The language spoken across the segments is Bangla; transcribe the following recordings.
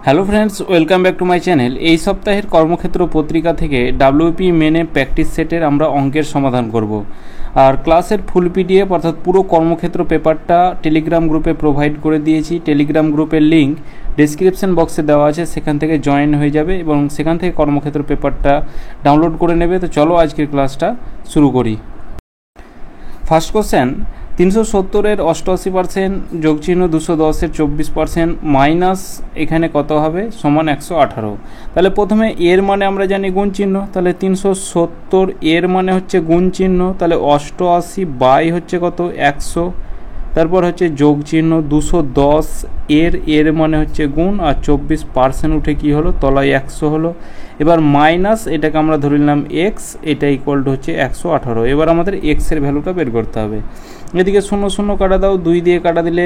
Hello friends, welcome back to my channel. এই সপ্তাহের কর্মক্ষেত্র পত্রিকা থেকে ডাব্লিউপি মেনে প্র্যাকটিস সেটের আমরা অঙ্কের সমাধান করব। আর ক্লাসের ফুল পিডিএফ অর্থাৎ পুরো কর্মক্ষেত্র পেপারটা টেলিগ্রাম গ্রুপে প্রোভাইড করে দিয়েছি। টেলিগ্রাম গ্রুপের লিঙ্ক ডেসক্রিপশন বক্সে দেওয়া আছে, সেখান থেকে জয়েন হয়ে যাবে এবং সেখান থেকে কর্মক্ষেত্র পেপারটা ডাউনলোড করে নেবে। তো চলো আজকের ক্লাসটা শুরু করি। ফার্স্ট কোশ্চেন, 370-এর 88% যোগচিহ্ন 210-এর 24% মাইনাস এখানে কত হবে সমান 118। তাহলে প্রথমে এর মানে আমরা জানি গুণ চিহ্ন, তাহলে 370 এর মানে হচ্ছে গুণ চিহ্ন, তাহলে 88 বাই হচ্ছে কত 100, তারপর হচ্ছে যোগ চিহ্ন 210 এর মানে হচ্ছে গুণ, আর 24% উঠে কি হলো তলায় 100 হলো। এবার মাইনাস এটাকে আমরা ধরে নিলাম এক্স, এটা ইকুয়াল টু হচ্ছে 118। এবার আমাদের এক্সের ভ্যালুটা বের করতে হবে। এদিকে 0 0 কাটা দাও, 2 দিয়ে কাটা দিলে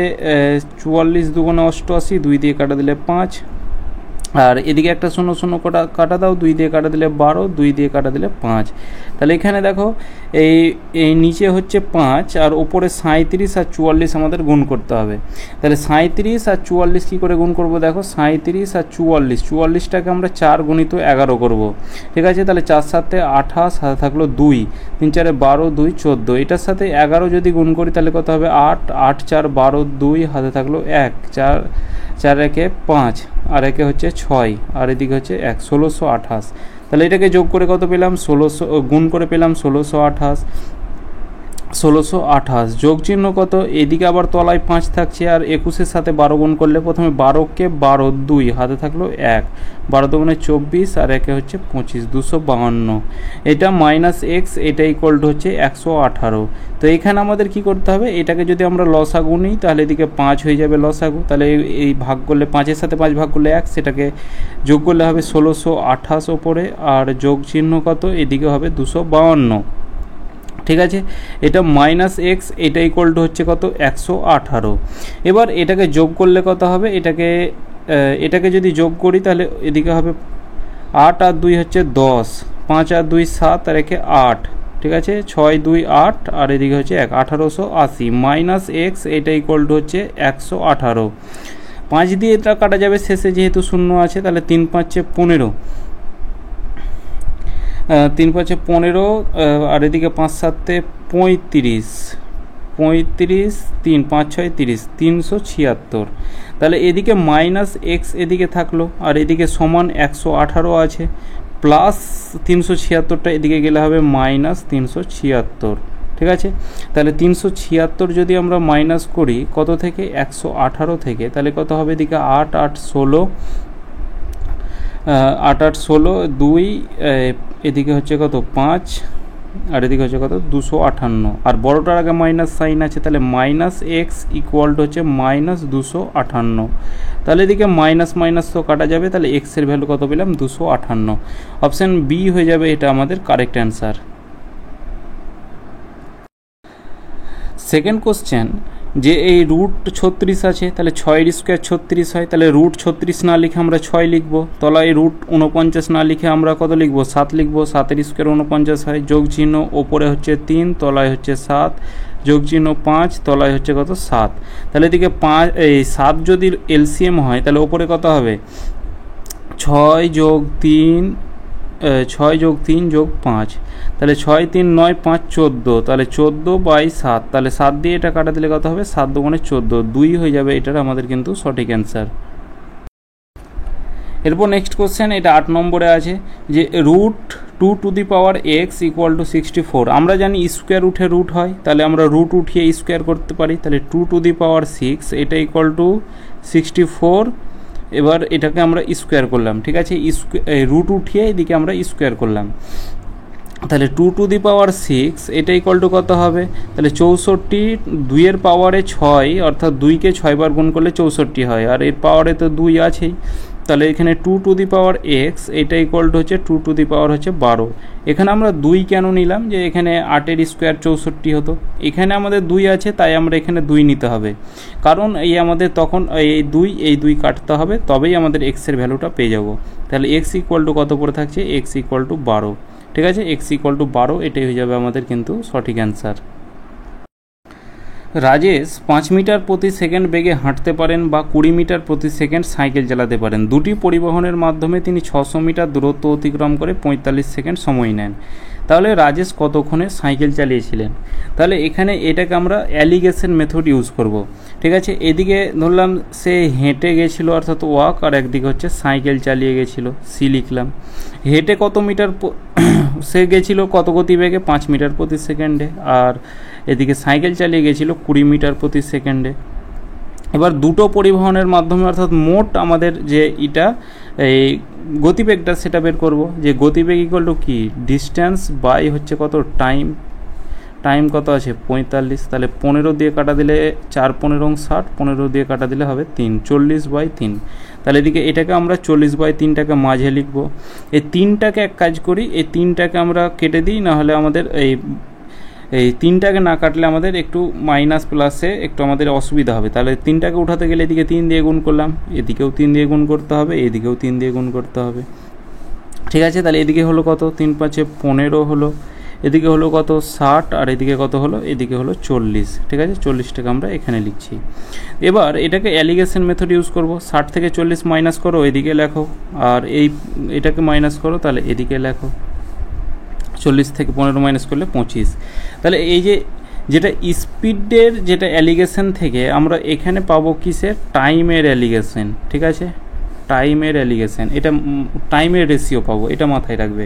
44 দুগুণে 88, 2 দিয়ে কাটা দিলে 5, আর এদিকে একটা 0 0 কাটা দাও, 2 দিয়ে কাটা দিলে 12, 2 দিয়ে কাটা দিলে 5। তাহলে এখানে দেখো এই নিচে হচ্ছে 5 আর ওপরে 37 আর 44 আমাদের গুণ করতে হবে। তাহলে 37 আর 44 কী করে গুণ করব দেখো, 37 আর 44টাকে আমরা 4 গুণিত 11 করব। ঠিক আছে, তাহলে 4 7 28, হাতে থাকলো 2, 3 4 12, 2 14, এটার সাথে 11 যদি গুণ করি তাহলে কত হবে 8, 8 4 12, 2 হাতে থাকলো 1, 4 4 একে 5, আর একে হচ্ছে 6, আর এদিকে হচ্ছে 1, 1628। তাহলে এটাকে যোগ করে কত পেলাম 1600, গুণ করে পেলাম 1628 যোগ চিহ্ন কত, এদিকে আবার তলায় 5 থাকছে, আর 21-এর সাথে 12 গুণ করলে প্রথমে 12কে 12, 2 হাতে থাকলো 1, 12 দুগুণে 24, আর একে হচ্ছে 25, 252। এটা মাইনাস এক্স, এটা ইকুয়াল টু হচ্ছে 118। তো এখানে আমাদের কি করতে হবে, এটাকে যদি আমরা লসাগু নিই তাহলে এদিকে 5 হয়ে যাবে লসাগু, তাহলে এই ভাগ করলে 5-এর সাথে 5 ভাগ করলে 1, সেটাকে যোগ করলে হবে 1628 ওপরে, আর যোগ চিহ্ন কত এদিকে হবে 252। ঠিক আছে, এটা মাইনাস এক্স, এটা ইকুয়াল টু হচ্ছে কত 118। এবার এটাকে যোগ করলে কত হবে, এটাকে যদি যোগ করি তাহলে এদিকে হবে 8 আর 2 হচ্ছে 10, 5 আর 2 7, আর একে 8। ঠিক আছে, 6 2 8, আর এদিকে হচ্ছে 1, 1880 মাইনাস এক্স, এটা ইকুয়াল টু হচ্ছে 118। 5 দিয়ে এটা কাটা যাবে শেষে যেহেতু শূন্য আছে, তাহলে 3 5 15, 3 5 15, আর এদিকে 5 7 35, 3 5 6 30, 376। তাহলে এদিকে মাইনাস এক্স এদিকে থাকলো, আর এদিকে সমান 118 আছে, প্লাস 376টা এদিকে গেলে হবে মাইনাস 376। ঠিক আছে, তাহলে 376 যদি আমরা মাইনাস করি কত থেকে 118 থেকে, তাহলে কত হবে এদিকে 8 8 16, 8 8 16, 2 এদিকে হচ্ছে কত 5, আর এদিকে হচ্ছে কত 258, আর বড়টার আগে মাইনাস সাইন আছে, তাহলে মাইনাস এক্স ইকুয়াল টু হচ্ছে মাইনাস 258। তাহলে এদিকে মাইনাস মাইনাস তো কাটা যাবে, তাহলে এক্সের ভ্যালু কত পেলাম 258। অপশান বি হয়ে যাবে এটা আমাদের কারেক্ট অ্যান্সার। সেকেন্ড কোশ্চেন, যে এই রুট 36 আছে, তাহলে 6 স্কোয়ার 36 হয়, তাহলে রুট 36 না লিখে আমরা 6 লিখব। তলায় রুট 49 না লিখে আমরা কত লিখব 7 লিখব। 7 স্কোয়ার 49 হয়, যোগ চিহ্ন ওপরে হচ্ছে 3, তলায় হচ্ছে 7, যোগ চিহ্ন 5, তলায় হচ্ছে কত 7। তাহলে এদিকে 7 যদি এলসিএম হয় তাহলে ওপরে কত হবে 6 যোগ 3, 6 যোগ 3 যোগ 5, তাহলে 6 3 9 5 14, তাহলে 14/7, তাহলে 7 দিয়ে এটা কাটা দিলে কত হবে 7 দুগুণে 14, 2 হয়ে যাবে এটার আমাদের কিন্তু সঠিক অ্যান্সার। এরপর নেক্সট কোশ্চেন, এটা 8 নম্বরে আছে, যে root 2 to the power X equal to 64। আমরা জানি স্কোয়ার উঠে রুট হয়, তাহলে আমরা রুট উঠিয়ে স্কোয়ার করতে পারি, তাহলে 2 টু দি পাওয়ার 6 এটা ইকুয়াল টু 64। এবার এটাকে আমরা স্কোয়ার করলাম। ঠিক আছে, রুট উঠিয়ে এদিকে আমরা স্কোয়ার করলাম, তাহলে 2 টু দি পাওয়ার 6 এটা ইকুয়াল টু কত হবে, তাহলে 64, 2-এর পাওয়ারে 6, অর্থাৎ 2কে 6 বার গুণ করলে 64 হয়, আর এর পাওয়ারে তো 2 আছেই, তাহলে এখানে 2 টু দি পাওয়ার এক্স এটা ইকুয়াল টু হচ্ছে 2 টু দি পাওয়ার হচ্ছে 12। এখানে আমরা 2 কেন নিলাম, যে এখানে 8-এর স্কোয়ার 64 হতো, এখানে আমাদের 2 আছে তাই আমরা এখানে 2 নিতে হবে, কারণ এই আমাদের তখন এই 2 কাটতে হবে, তবেই আমাদের এক্সের ভ্যালুটা পেয়ে যাব। তাহলে এক্স ইকুয়াল টু কত পড়ে থাকছে, এক্স ইকুয়াল টু 12। ঠিক আছে, এক্স ইকুয়াল টু 12, এটাই হয়ে যাবে আমাদের কিন্তু সঠিক অ্যান্সার। রাজেশ 5 মিটার প্রতি সেকেন্ড বেগে হাঁটতে পারেন বা 20 মিটার প্রতি সেকেন্ড সাইকেল চালাতে পারেন। দুটি পরিবহনের মাধ্যমে তিনি 600 মিটার দূরত্ব অতিক্রম করে 45 সেকেন্ড সময় নেন। তাহলে রাজেশ কতক্ষণে সাইকেল চালিয়েছিলেন? তাহলে এখানে এটাকে আমরা অ্যালিগেশন মেথড ইউজ করব। ঠিক আছে, এদিকে ধরলাম সে হেঁটে গেছিল অর্থাৎ ওয়াক, আর একদিকে হচ্ছে সাইকেল চালিয়ে গেছিল, সি লিখলাম। হেঁটে কত মিটার সে গেছিল কত গতিবেগে? 5 মিটার প্রতি সেকেন্ডে, আর এদিকে সাইকেল চালিয়ে গেছিল 20 মিটার প্রতি সেকেন্ডে। এবার দুটো পরিবহনের মাধ্যমে অর্থাৎ মোট আমাদের যে এই গতিবেগটা সেটা বের করব, যে গতিবেগ ইকুয়াল টু কি, ডিস্ট্যান্স বাই হচ্ছে কত, টাইম কত আছে 45, তাহলে 15 দিয়ে কাটা দিলে 4 15 60, 15 দিয়ে কাটা দিলে হবে 3, 40/3। তাহলে এদিকে এটাকে আমরা 40/3টাকে মাঝে লিখব। এই 3টাকে এক কাজ করি, এই 3টাকে আমরা কেটে দিই, না হলে আমাদের এই 3টাকে না কাটলে আমাদের একটু মাইনাস প্লাসে একটু আমাদের অসুবিধা হবে। তাহলে 3টাকে উঠাতে গেলে এদিকে 3 দিয়ে গুণ করলাম, এদিকেও 3 দিয়ে গুণ করতে হবে, এদিকেও 3 দিয়ে গুণ করতে হবে। ঠিক আছে, তাহলে এদিকে হলো কত, 3 5 15 হলো, এদিকে হলো কত 60, আর এদিকে কত হলো, এদিকে হলো 40। ঠিক আছে, 40টাকে আমরা এখানে লিখছি। এবার এটাকে অ্যালিগেশন মেথড ইউজ করব। 60 থেকে 40 মাইনাস করো, এদিকে লেখো, আর এটাকে মাইনাস করো, তাহলে এদিকে লেখো। 40 থেকে 15 মাইনাস করলে 25। তাহলে এই যেটা স্পিডের যেটা অ্যালিগেশন থেকে আমরা এখানে পাবো কিসের, টাইমের অ্যালিগেশন। ঠিক আছে, টাইমের অ্যালিগেশন, এটা টাইমের রেশিও পাবো, এটা মাথায় রাখবে।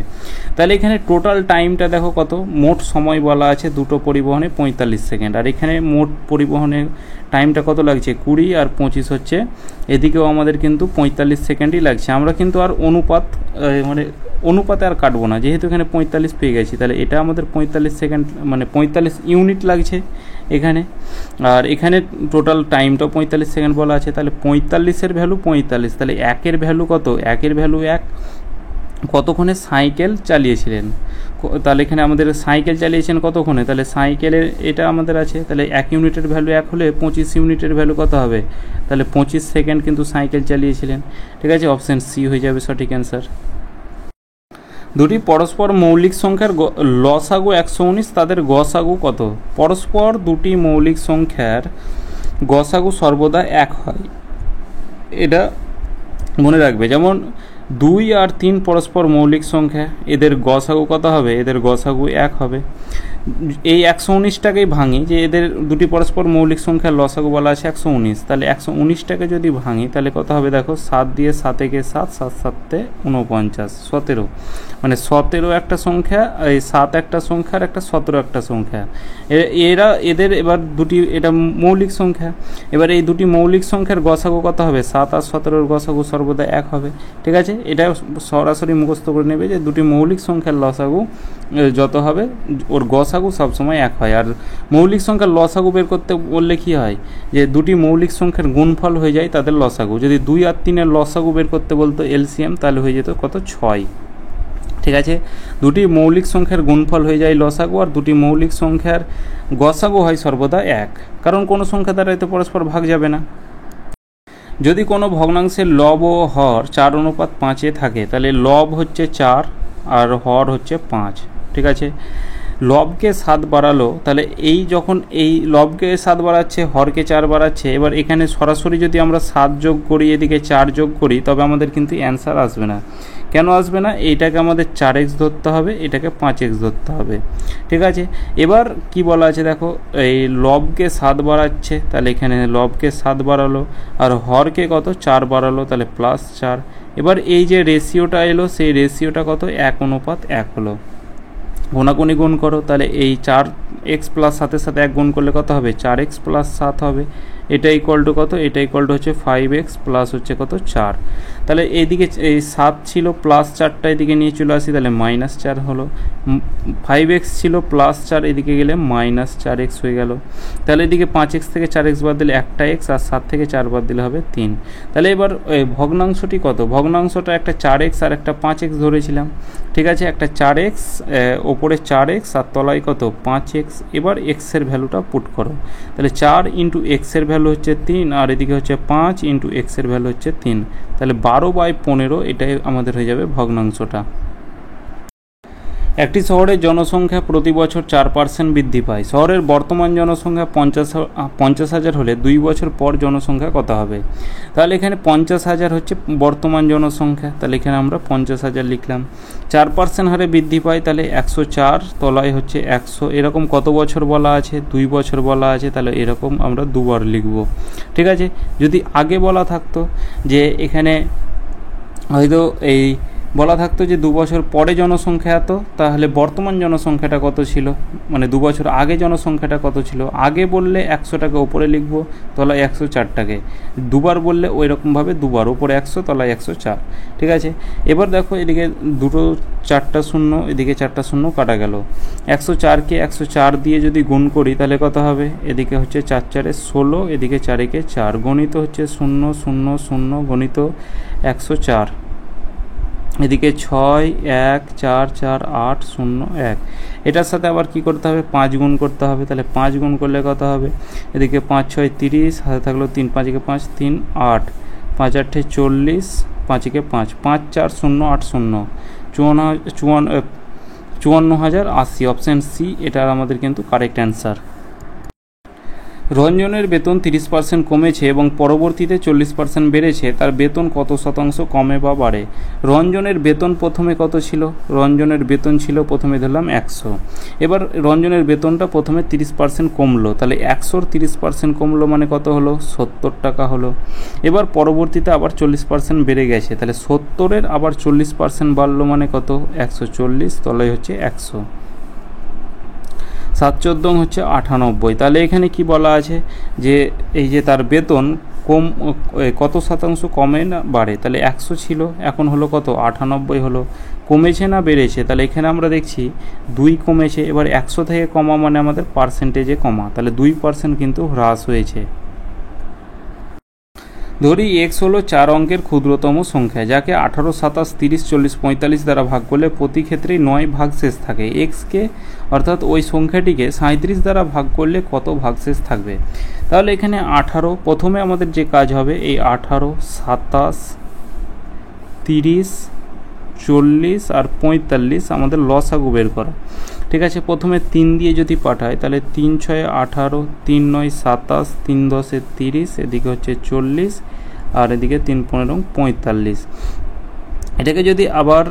তাহলে এখানে টোটাল টাইমটা দেখো কত, মোট সময় বলা আছে দুটো পরিবহনে 45 সেকেন্ড, আর এখানে মোট পরিবহনের টাইমটা কত লাগছে 20, আর 25 হচ্ছে, এদিকেও আমাদের কিন্তু 45 সেকেন্ডই লাগছে। আমরা কিন্তু আর অনুপাতে আর কাটবো না, যেহেতু এখানে 45 পেয়ে গেছি, তাহলে এটা আমাদের 45 সেকেন্ড 45 ইউনিট লাগছে এখানে, আর এখানে টোটাল টাইমটাও 45 সেকেন্ড বলা আছে। তাহলে 45-এর ভ্যালু 45, তাহলে 1-এর ভ্যালু কত, 1-এর ভ্যালু 1, কতক্ষণে সাইকেল চালিয়েছিলেন। তাহলে এখানে আমাদের সাইকেল চালিয়েছেন কতক্ষণে, তাহলে সাইকেলের এটা আমাদের আছে, তাহলে 1 ইউনিটের ভ্যালু 1 হলে 25 ইউনিটের ভ্যালু কত হবে, তাহলে 25 সেকেন্ড কিন্তু সাইকেল চালিয়েছিলেন। ঠিক আছে, অপশান সি হয়ে যাবে সঠিক অ্যান্সার। দুটি পরস্পর মৌলিক সংখ্যার লসাগু 119, তাদের গসাগু কত? পরস্পর দুটি মৌলিক সংখ্যার গসাগু সর্বদা 1 হয়, এটা মনে রাখবে। যেমন 2 আর 3 পরস্পর মৌলিক সংখ্যা, এদের গসাগু কত হবে, এদের গসাগু 1 হবে। এই 119টাকেই ভাঙি, যে এদের দুটি পরস্পর মৌলিক সংখ্যার লসাগু বলা আছে 119, তাহলে 119টাকে যদি ভাঙি তাহলে কত হবে দেখো, 7 দিয়ে 7 একে 7, 7 7 49, 17, মানে 17 একটা সংখ্যা, এই 7 একটা সংখ্যা, আর একটা 17 একটা সংখ্যা। এদের এবার দুটি, এটা মৌলিক সংখ্যা, এবার এই দুটি মৌলিক সংখ্যার গসাগু কত হবে, 7 আর 17-এর গসাগু সর্বদা 1 হবে। ঠিক আছে, এটা সরাসরি মুখস্থ করে নেবে যে দুটি মৌলিক সংখ্যার লসাগু যত হবে ওর গসাগু সবসময় 1 হয়। আর মৌলিক সংখ্যার লসাগু বের করতে বললে কি হয়, যে দুটি মৌলিক সংখ্যার গুণফল হয়ে যায় তাদের লসাগু। যদি 2 আর 3-এর লসাগু বের করতে বলতো এলসিএম, তাহলে হয়ে যেত কত, 6। ঠিক আছে, দুটি মৌলিক সংখ্যার গুণফল হয়ে যায় লসাগু, আর দুটি মৌলিক সংখ্যার গসাগু হয় সর্বদা 1, কারণ কোনো সংখ্যা দ্বারা এতে পরস্পর ভাগ যাবে না। যদি কোনো ভগ্নাংশের লব ও হর 4:5 থাকে, তাহলে লব হচ্ছে 4 আর হর হচ্ছে 5। ঠিক আছে, লবকে 7 বাড়ালো, তাহলে এই যখন এই লবকে 7 বাড়াচ্ছে, হরকে 4 বাড়াচ্ছে, এবার এখানে সরাসরি যদি আমরা 7 যোগ করি, এদিকে 4 যোগ করি, তবে আমাদের কিন্তু অ্যান্সার আসবে না। কেন আসবে না, এইটাকে আমাদের 4x ধরতে হবে, এটাকে 5x ধরতে হবে। ঠিক আছে, এবার কি বলা আছে দেখো, এই লবকে 7 বাড়াচ্ছে, তাহলে এখানে লবকে 7 বাড়ালো, আর হরকে কত 4 বাড়ালো, তাহলে +4। এবার এই যে রেশিওটা এলো, সেই রেশিওটা কত, 1:1 হলো। গুণাগুণি গুণ করো, তাহলে এই 4x প্লাস 7-এর সাথে 1 গুণ করলে কত হবে, 4x + 7 হবে। এটা ইকুয়াল টু কত, এটা ইকুয়াল টু হচ্ছে 5x প্লাস হচ্ছে কত, 4। তাহলে এইদিকে এই 7 ছিল, +4টা এদিকে নিয়ে চলে আসি, তাহলে -4 হলো। 5x ছিল +4, এদিকে গেলে -4x হয়ে গেল। তাহলে এদিকে 5x থেকে 4x বাদ দিলে একটা x, আর 7 থেকে 4 বাদ দিলে হবে 3। তাহলে এবার ভগ্নাংশটি কত, ভগ্নাংশটা একটা 4x আর একটা 5x ধরেছিলাম। ঠিক আছে, একটা 4x, ওপরে 4x আর তলায় কত, 5x। এবার x এর ভ্যালুটা পুট করো, তাহলে 4 × x এর ভ্যালু হচ্ছে 3, আর এদিকে হচ্ছে 5 × x এর ভ্যালু হচ্ছে 3, তাহলে 12/15 এটাই আমাদের হয়ে যাবে ভগ্নাংশটা। একটি শহরের জনসংখ্যা প্রতি বছর 4% বৃদ্ধি পায়। শহরের বর্তমান জনসংখ্যা 50,000 হলে 2 বছর পর জনসংখ্যা কত হবে? তাহলে এখানে 50,000 হচ্ছে বর্তমান জনসংখ্যা, তাহলে এখানে আমরা 50,000 লিখলাম। 4% হারে বৃদ্ধি পায়, তাহলে 104 তলায় হচ্ছে 100। এরকম কত বছর বলা আছে? 2 বছর বলা আছে, তাহলে এরকম আমরা দুবার লিখব। ঠিক আছে, যদি আগে বলা থাকতো যে এখানে হয়তো এই বলা থাকতো যে 2 বছর পরে জনসংখ্যা এত, তাহলে বর্তমান জনসংখ্যাটা কত ছিল, মানে 2 বছর আগে জনসংখ্যাটা কত ছিল। আগে বললে 100টাকে ওপরে লিখবো, তলায় 104টাকে। দুবার বললে ওই রকমভাবে দুবার, ওপরে 100 তলায় 104। ঠিক আছে, এবার দেখো এদিকে দুটো 4টা শূন্য, এদিকে 4টা শূন্য কাটা গেল। 104কে 104 দিয়ে যদি গুণ করি তাহলে কত হবে? এদিকে হচ্ছে 4 4 16, এদিকে 4 একে 4, গণিত হচ্ছে 0 0 0, গণিত 104। এদিকে 6 1 4 4 8 0 1। এটার সাথে আবার কি করতে হবে? 5 গুণ করতে হবে। তাহলে 5 গুণ করলে কত হবে? এদিকে 5 6 30, হাতে থাকলো 3 5 একে 5 3 8, 5 8 40, 5 একে 5 5 4 0 8 0, 54,080। অপশান সি এটার আমাদের কিন্তু কারেক্ট অ্যান্সার। রঞ্জনের বেতন 30% কমেছে এবং পরবর্তীতে 40% বেড়েছে, তার বেতন কত শতাংশ কমে বা বাড়ে? রঞ্জনের বেতন প্রথমে কত ছিল? রঞ্জনের বেতন ছিল প্রথমে ধরলাম 100। এবার রঞ্জনের বেতনটা প্রথমে 30% কমলো, তাহলে 100-র 30% কমলো মানে কত হলো? 70 টাকা হলো। এবার পরবর্তীতে আবার 40% বেড়ে গেছে, তাহলে 70-এর আবার 40% বাড়লো মানে কত? 140, তলায় হচ্ছে 100। 7 14 হচ্ছে 98। তাহলে এখানে কি বলা আছে যে এই যে তার বেতন কত শতাংশ কমে না বাড়ে? তাহলে 100 ছিল, এখন হলো কত? 98 হলো। কমেছে না বেড়েছে? তাহলে এখানে আমরা দেখছি 2 কমেছে। এবার 100 থেকে কমা মানে আমাদের পার্সেন্টেজে কমা, তাহলে 2% কিন্তু হ্রাস হয়েছে। ধরি এক্স হলো 4 অঙ্কের ক্ষুদ্রতম সংখ্যা, যাকে 18 27 30 40 45 দ্বারা ভাগ করলে প্রতি ক্ষেত্রেই 9 ভাগশেষ থাকে। এক্সকে অর্থাৎ ওই সংখ্যাটিকে 37 দ্বারা ভাগ করলে কত ভাগশেষ থাকবে? তাহলে এখানে 18, প্রথমে আমাদের যে কাজ হবে এই 18 27 30 40 আর 45 আমাদের লসাগু বের করা। ঠিক আছে, প্রথমে 3 দিয়ে যদি পাঠায় তাহলে 3 6 18, 3 9 27, 3 10 30, এদিকে হচ্ছে 40 আর এদিকে 3 15 45। এটাকে যদি আবার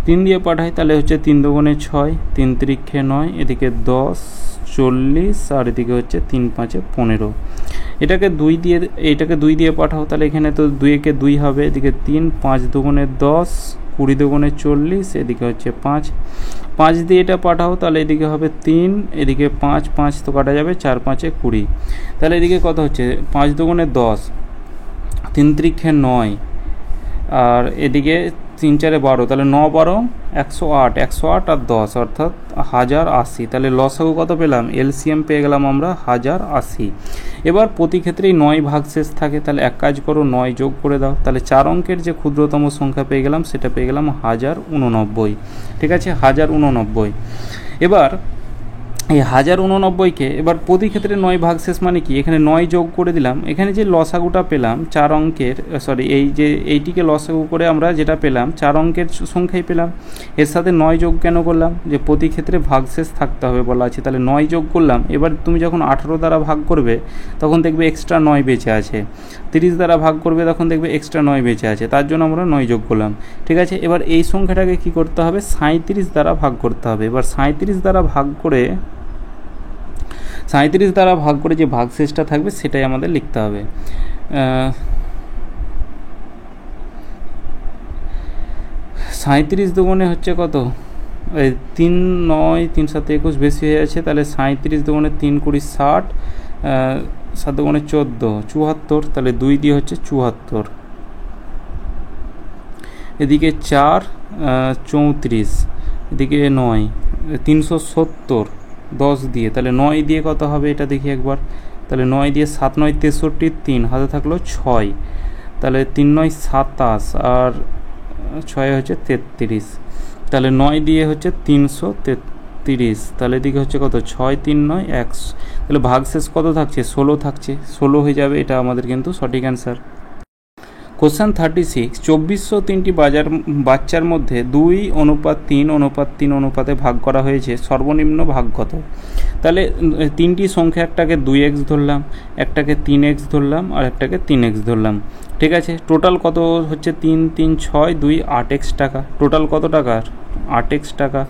3 দিয়ে পাঠায় তাহলে হচ্ছে 3 দুগুণে 6, 3 3 9, এদিকে 10 40 আর এদিকে হচ্ছে 3 5 15। এটাকে 2 দিয়ে পাঠাও, তাহলে এখানে তো 2 একে 2 হবে, এদিকে 3 5 দুগুণে 10, 20 দুগুণে 40, এদিকে হচ্ছে 5 5 দিয়ে এটা পাঠাও, তাহলে এদিকে হবে 3, এদিকে 5 5 তো কাটা যাবে, 4 5 20। তাহলে এদিকে কত হচ্ছে? 5 দুগুণে 10, 3 3 9 আর এদিকে 3 4 12, তাহলে 9 12 108, 108 আর 10 অর্থাৎ 1080। তাহলে লসাগু কত পেলাম? এলসিএম পেয়ে গেলাম আমরা 1080। এবার প্রতি ক্ষেত্রেই 9 ভাগশেষ থাকে, তাহলে এক কাজ করো 9 যোগ করে দাও, তাহলে 4 অঙ্কের যে ক্ষুদ্রতম সংখ্যা পেয়ে গেলাম সেটা পেয়ে গেলাম 1089। ঠিক আছে, 1089। এবার এই 1089কে এবার প্রতি ক্ষেত্রে 9 ভাগশেষ মানে কি? এখানে 9 যোগ করে দিলাম। এখানে যে লসাগুটা পেলাম 4 অঙ্কের, এই যে এইটিকে লসাগু করে আমরা যেটা পেলাম 4 অঙ্কের সংখ্যাই পেলাম, এর সাথে 9 যোগ কেন করলাম? যে প্রতি ক্ষেত্রে ভাগশেষ থাকতে হবে বলা আছে, তাহলে 9 যোগ করলাম। এবার তুমি যখন 18 দ্বারা ভাগ করবে তখন দেখবে এক্সট্রা 9 বেঁচে আছে, 30 দ্বারা ভাগ করবে তখন দেখবে এক্সট্রা 9 বেঁচে আছে, তার জন্য আমরা 9 যোগ করলাম। ঠিক আছে, এবার এই সংখ্যাটাকে কি করতে হবে? 37 দ্বারা ভাগ করতে হবে। এবার 37 দ্বারা ভাগ করে যে ভাগশেষটা থাকবে সেটাই আমাদের লিখতে হবে। 37 দুগুণে হচ্ছে কত? 3 9 3 7 21 বেশি হয়ে আছে, তাহলে 37 দুগুণে 3 20 60, 7 দুগুণে 14 74, তাহলে 2 দিয়ে হচ্ছে 74, এদিকে 4 34, এদিকে 9 370 10 দিয়ে, তাহলে 9 দিয়ে কত হবে এটা দেখি একবার। তাহলে 9 দিয়ে 7 9 63, 3 হাতে থাকলো 6, তাহলে 3 9 27 আর 6 হচ্ছে 33, তাহলে 9 দিয়ে হচ্ছে 333, তাহলে এদিকে হচ্ছে কত? 6 3 9 1, তাহলে ভাগশেষ কত থাকছে? 16 থাকছে, 16 হয়ে যাবে, এটা আমাদের কিন্তু সঠিক অ্যান্সার। কোশ্চেন 36, 2403টি বাচ্চার মধ্যে 2:3:3 অনুপাতে ভাগ করা হয়েছে, সর্বনিম্ন ভাগ কত? তাহলে তিনটি সংখ্যা, একটাকে 2x ধরলাম, একটাকে 3x ধরলাম, আর একটাকে 3x ধরলাম। ঠিক আছে, টোটাল কত হচ্ছে? 3 3 6 2 8x টাকা। টোটাল কত টাকার? 8x টাকা।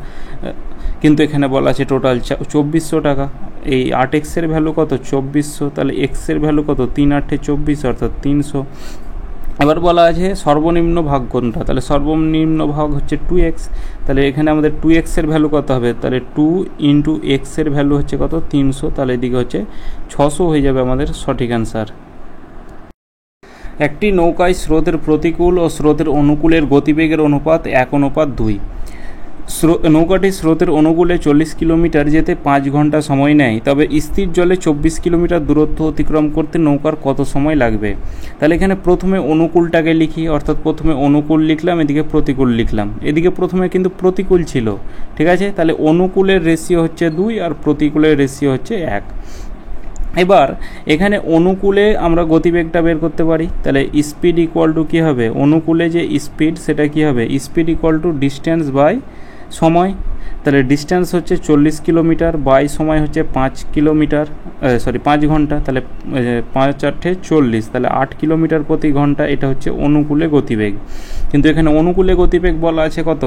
কিন্তু এখানে বলা আছে টোটাল 2400 টাকা। এই 8x-এর ভ্যালু কত? 2400। তাহলে x-এর ভ্যালু কত? 3 8 24, অর্থাৎ 300। এবার বলা আছে সর্বনিম্ন ভাগ কোনটা? তাহলে সর্বনিম্ন ভাগ হচ্ছে 2x। তাহলে এখানে আমাদের 2x-এর ভ্যালু কত হবে? তাহলে 2 ইন্টু x-এর ভ্যালু হচ্ছে কত? 300। তাহলে এদিকে হচ্ছে 600 হয়ে যাবে আমাদের সঠিক অ্যান্সার। একটি নৌকায় স্রোতের প্রতিকূল ও স্রোতের অনুকূলের গতিবেগের অনুপাত 1:2। নৌকাটি স্রোতের অনুকূলে 40 কিলোমিটার যেতে 5 ঘন্টা সময় নেয়, তবে স্থির জলে 24 কিলোমিটার দূরত্ব অতিক্রম করতে নৌকার কত সময় লাগবে? তাহলে এখানে প্রথমে অনুকূলটাকে লিখি, অর্থাৎ প্রথমে অনুকূল লিখলাম, এদিকে প্রতিকূল লিখলাম। এদিকে প্রথমে কিন্তু প্রতিকূল ছিল, ঠিক আছে। তাহলে অনুকূলের রেশিও হচ্ছে 2 আর প্রতিকূলের রেশিও হচ্ছে 1। এবার এখানে অনুকূলে আমরা গতিবেগটা বের করতে পারি। তাহলে স্পিড ইকুয়াল টু কী হবে? অনুকূলে যে স্পিড সেটা কী হবে? Speed equal to distance by সময়। তাহলে ডিস্টেন্স হচ্ছে 40 কিলোমিটার, বাই সময় হচ্ছে 5 ঘন্টা। তাহলে 5 8 40, তাহলে 8 কিলোমিটার প্রতি ঘন্টা। এটা হচ্ছে অনুকূলে গতিবেগ। কিন্তু এখানে অনুকূলে গতিবেগ বলা আছে কত?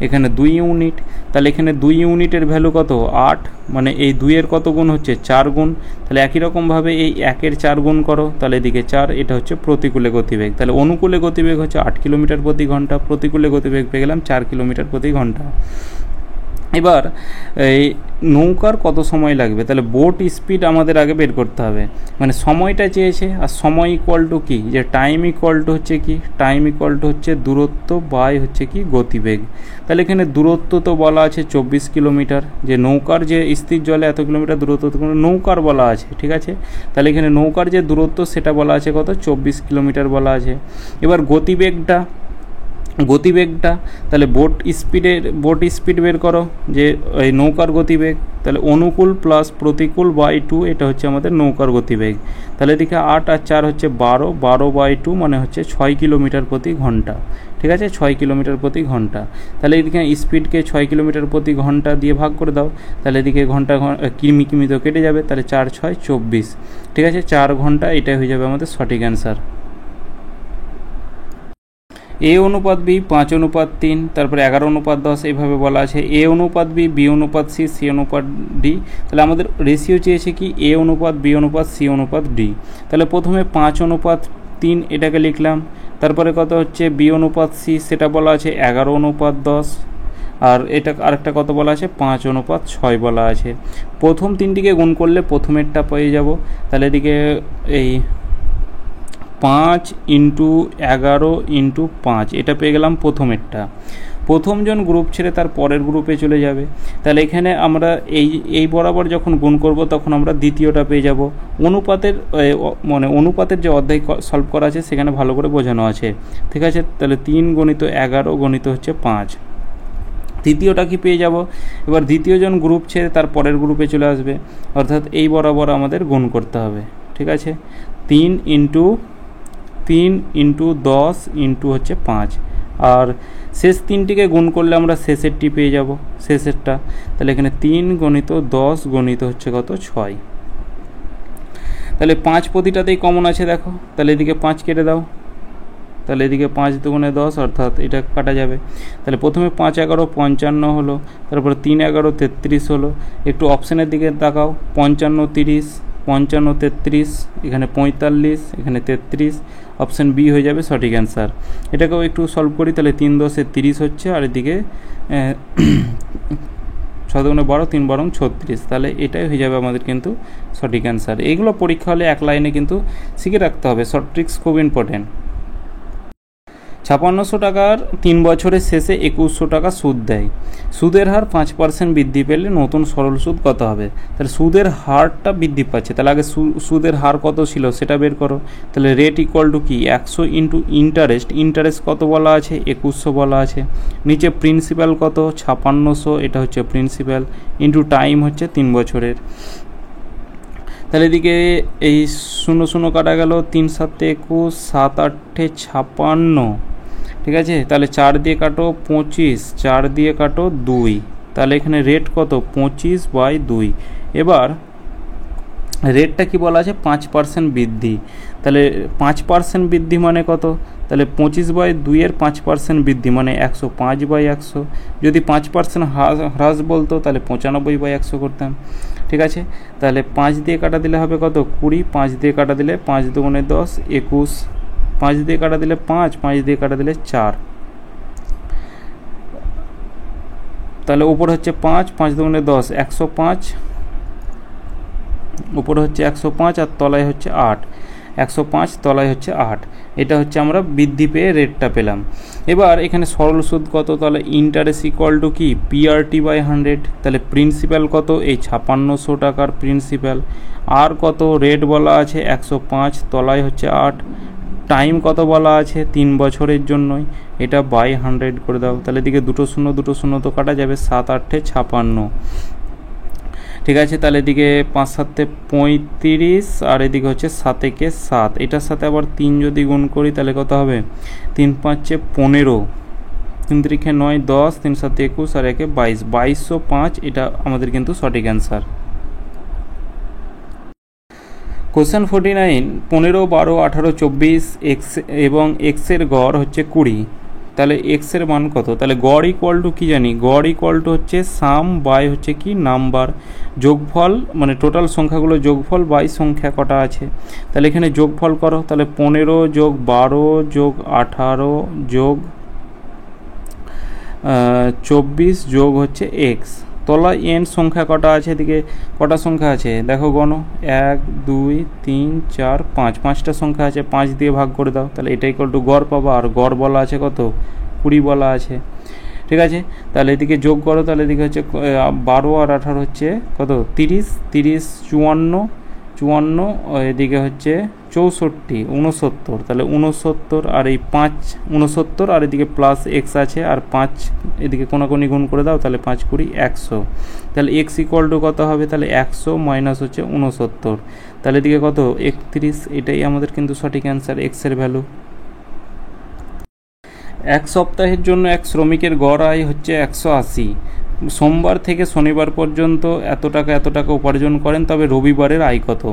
এখানে 2 ইউনিট। তাহলে এখানে 2 ইউনিটের ভ্যালু কত? 8, মানে এই 2-এর কত গুণ হচ্ছে? 4 গুণ। তাহলে একই রকমভাবে এই 1-এর 4 গুণ করো, তাহলে এদিকে 4। এটা হচ্ছে প্রতিকূলে গতিবেগ। তাহলে অনুকূলে গতিবেগ হচ্ছে 8 কিলোমিটার প্রতি ঘন্টা, প্রতিকূলে গতিবেগ পেয়ে গেলাম 4 কিলোমিটার প্রতি ঘন্টা। এবার এই নৌকার কত সময় লাগবে? তাহলে বোট স্পিড আমাদের আগে বের করতে হবে, মানে সময়টা চেয়েছে। আর সময় ইকুয়াল টু কি? যে টাইম ইকুয়াল টু হচ্ছে কি? টাইম ইকুয়াল টু হচ্ছে দূরত্ব বাই হচ্ছে কি? গতিবেগ। তাহলে এখানে দূরত্ব তো বলা আছে 24 কিলোমিটার, যে নৌকার যে স্থির জলে এত কিলোমিটার দূরত্ব নৌকার বলা আছে, ঠিক আছে। তাহলে এখানে নৌকার যে দূরত্ব সেটা বলা আছে কত? 24 কিলোমিটার বলা আছে। এবার গতিবেগটা, তাহলে বোট স্পিড বের করো, যে এই নৌকার গতিবেগ। তাহলে অনুকূল প্লাস প্রতিকূল বাই 2, এটা হচ্ছে আমাদের নৌকার গতিবেগ। তাহলে এদিকে 8 আর 4 হচ্ছে 12 বাই 2 মানে হচ্ছে 6 কিলোমিটার প্রতি ঘন্টা, ঠিক আছে। 6 কিলোমিটার প্রতি ঘন্টা। তাহলে এদিকে স্পিডকে 6 কিলোমিটার প্রতি ঘন্টা দিয়ে ভাগ করে দাও, তাহলে এদিকে ঘন্টা কিমি তো কেটে যাবে। তাহলে 4 6 24, ঠিক আছে। 4 ঘন্টা, এটাই হয়ে যাবে আমাদের সঠিক অ্যান্সার। A অনুপাত B 5:3, তারপরে 11:10 এইভাবে বলা আছে। A অনুপাত B, B অনুপাত C, C অনুপাত D। তাহলে আমাদের রেশিও চেয়েছে কি? A অনুপাত B অনুপাত C অনুপাত D। তাহলে প্রথমে 5:3 এটাকে লিখলাম, তারপরে কত হচ্ছে B অনুপাত C, সেটা বলা আছে 11:10। আর এটা আরেকটা কত বলা আছে? 5:6 বলা আছে। প্রথম তিনটিকে গুণ করলে প্রথমেরটা পেয়ে যাব। তাহলে এদিকে এই 5 ইন্টু 11 ইন্টু 5, এটা পেয়ে গেলাম প্রথমেরটা। প্রথমজন গ্রুপ ছেড়ে তার পরের গ্রুপে চলে যাবে। তাহলে এখানে আমরা এই বরাবর যখন গুণ করব তখন আমরা দ্বিতীয়টা পেয়ে যাব। অনুপাতের যে অধ্যায় সলভ করা আছে সেখানে ভালো করে বোঝানো আছে, ঠিক আছে। তাহলে 3 গণিত 11 গণিত হচ্ছে 5। তৃতীয়টা কি পেয়ে যাব? এবার দ্বিতীয়জন গ্রুপ ছেড়ে তার পরের গ্রুপে চলে আসবে, অর্থাৎ এই বরাবর আমাদের গুণ করতে হবে, ঠিক আছে। 3 ইন্টু 10 ইন্টু হচ্ছে 5, আর শেষ তিনটিকে গুণ করলে আমরা শেষেরটি পেয়ে যাব, শেষেরটা। তাহলে এখানে 3 গণিত 10 গণিত হচ্ছে কত? 6। তাহলে 5 প্রতিটাতেই কমন আছে দেখো, তাহলে এদিকে 5 কেটে দাও, তাহলে এদিকে 5 দুগুণে 10, অর্থাৎ এটা কাটা যাবে। তাহলে প্রথমে 5 11 55 হলো, তারপরে 3 11 33 হলো। একটু অপশানের দিকে তাকাও, 55 30, 55 33, এখানে 45, এখানে 33, অপশান বি হয়ে যাবে সঠিক অ্যান্সার। এটাকেও একটু সলভ করি, তাহলে 3 10 30 হচ্ছে, আর এদিকে 6 দুগুণে 12, 3 12 36, তাহলে এটাই হয়ে যাবে আমাদের কিন্তু সঠিক অ্যান্সার। এইগুলো পরীক্ষা হলে এক লাইনে কিন্তু শিখে রাখতে হবে, শর্ট ট্রিক্স খুব ইম্পর্টেন্ট। 5600 টাকার 3 বছরের শেষে 2100 টাকা সুদ দেয়। সুদের হার 5% বৃদ্ধি পেলে নতুন সরল সুদ কত হবে? তাহলে সুদের হারটা বৃদ্ধি পাচ্ছে, তাহলে আগে সুদের হার কত ছিল সেটা বের করো। তাহলে রেট ইকুয়াল টু কি? 100 ইন্টু ইন্টারেস্ট কত বলা আছে? 2100 বলা আছে। নিচে প্রিন্সিপাল কত? 5600, এটা হচ্ছে প্রিন্সিপাল, ইন্টু টাইম হচ্ছে 3 বছরের। তাহলে এদিকে এই 0 0 কাটা গেল, 3 7 21, 7 8 56, ঠিক আছে। তাহলে 4 দিয়ে কাটো 25, 4 দিয়ে কাটো 2, তাহলে এখানে রেট কত 25/2। এবার রেটটা কি বলা আছে 5% বৃদ্ধি, তাহলে 5% বৃদ্ধি মানে কত, তাহলে 25/2 এর 5% বৃদ্ধি মানে 105/100। যদি 5% হ্রাস বলতো তাহলে 95/100 করতাম, ঠিক আছে। তাহলে 5 দিয়ে কাটা দিলে হবে কত 20, 5 দিয়ে কাটা দিলে 5 দুগুণে 10 21, 5 দিয়ে কাটা দিলে 5, 5 দিয়ে কাটা দিলে 4, তাহলে উপর হচ্ছে 5, 5 দুগুণে 10 105, উপরে হচ্ছে 105 আর তলায় হচ্ছে 8, 105 তলায় হচ্ছে 8। এটা হচ্ছে আমরা বৃদ্ধি পেয়ে রেটটা পেলাম। এবার এখানে সরল সুদ কত, তাহলে ইন্টারেস্ট ইকুয়াল টু কি PRT/100, তাহলে প্রিন্সিপাল কত এই 5600 টাকার প্রিন্সিপাল, আর কত রেট বলা আছে 105, তলায় হচ্ছে 8, টাইম কত বলা আছে 3 বছরের জন্যই, এটা বাই 100 করে দাও। তাহলে এদিকে 2 0 তো কাটা যাবে, 7 8 56, ঠিক আছে। তাহলে এদিকে 5 7 35 আর এদিকে হচ্ছে 7 1 7, এটার সাথে আবার 3 যদি গুণ করি তাহলে কত হবে 3 5 15, 3 3 9 10, 3 7 21 আর 1 22, 2205, এটা আমাদের কিন্তু সঠিক অ্যান্সার। কোশ্চেন 49, 15 12 18 24 এক্স এবং এক্সের গড় হচ্ছে 20, তাহলে এক্সের মান কত, তাহলে গড় ইকুয়াল টু কী জানি, গড় ইকুয়াল টু হচ্ছে সাম বাই হচ্ছে কি নাম্বার, যোগফল মানে টোটাল সংখ্যাগুলো যোগফল বাই সংখ্যা কটা আছে। তাহলে এখানে যোগফল করো, তাহলে 15 যোগ 12 যোগ 18 যোগ 24 যোগ হচ্ছে এক্স, তলায় এন সংখ্যা কটা আছে, এদিকে কটা সংখ্যা আছে দেখো গণ, 1 2 3 4 5, 5টা সংখ্যা আছে, 5 দিয়ে ভাগ করে দাও, তাহলে এটা ইকুয়াল টু গড় পাবা, আর গড় বলা আছে কত 20 বলা আছে, ঠিক আছে। তাহলে এদিকে যোগ করো, তাহলে এদিকে হচ্ছে 12 আর 18 হচ্ছে কত 30, 30 54, 54 এদিকে হচ্ছে 64 69, তাহলে 69 আর এই 5 69 আর এদিকে প্লাস এক্স আছে আর 5 এদিকে কোনাকুনি গুণ করে দাও, তাহলে 5 20 100, তাহলে এক্স ইকুয়াল টু কত হবে, তাহলে 100 মাইনাস হচ্ছে 69, তাহলে এদিকে কত 31, এটাই আমাদের কিন্তু সঠিক অ্যান্সার এক্সের ভ্যালু। এক সপ্তাহের জন্য এক শ্রমিকের গড় আয় হচ্ছে 180, সোমবার থেকে শনিবার পর্যন্ত এত টাকা উপার্জন করেন, তবে রবিবারের আয় কত।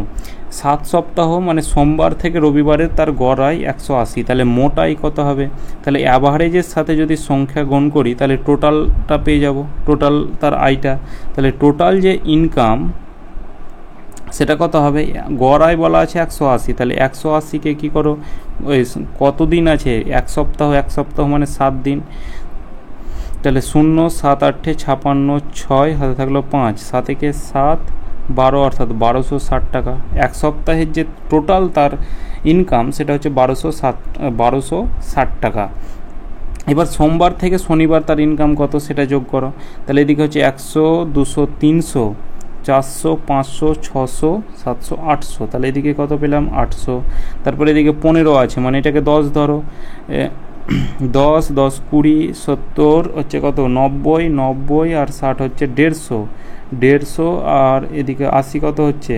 7 সপ্তাহ মানে সোমবার থেকে রবিবারের তার গড় আয় 180, তাহলে মোট আয় কত হবে, তাহলে অ্যাভারেজের সাথে যদি সংখ্যা গুণ করি তাহলে টোটালটা পেয়ে যাব, টোটাল তার আয়টা, তাহলে টোটাল যে ইনকাম সেটা কত হবে, গড় আয় বলা আছে 180, তাহলে 180কে কী করো ওই কত দিন আছে, এক সপ্তাহ মানে 7 দিন, তাহলে 0 7 8 56 6 হাতে থাকলো 5, 7 একে 7 12 অর্থাৎ 1260 টাকা। এক সপ্তাহের যে টোটাল তার ইনকাম সেটা হচ্ছে 1260 টাকা। এবার সোমবার থেকে শনিবার তার ইনকাম কত সেটা যোগ করো, তাহলে এদিকে হচ্ছে 100 200 300 400 500 600 700 800, তাহলে এদিকে কত পেলাম 800। তারপরে এদিকে 15 আছে মানে এটাকে 10 ধরো, 10 10 20 70 হচ্ছে কত 90 90 আর 60 হচ্ছে 150 150 আর এদিকে 80 কত হচ্ছে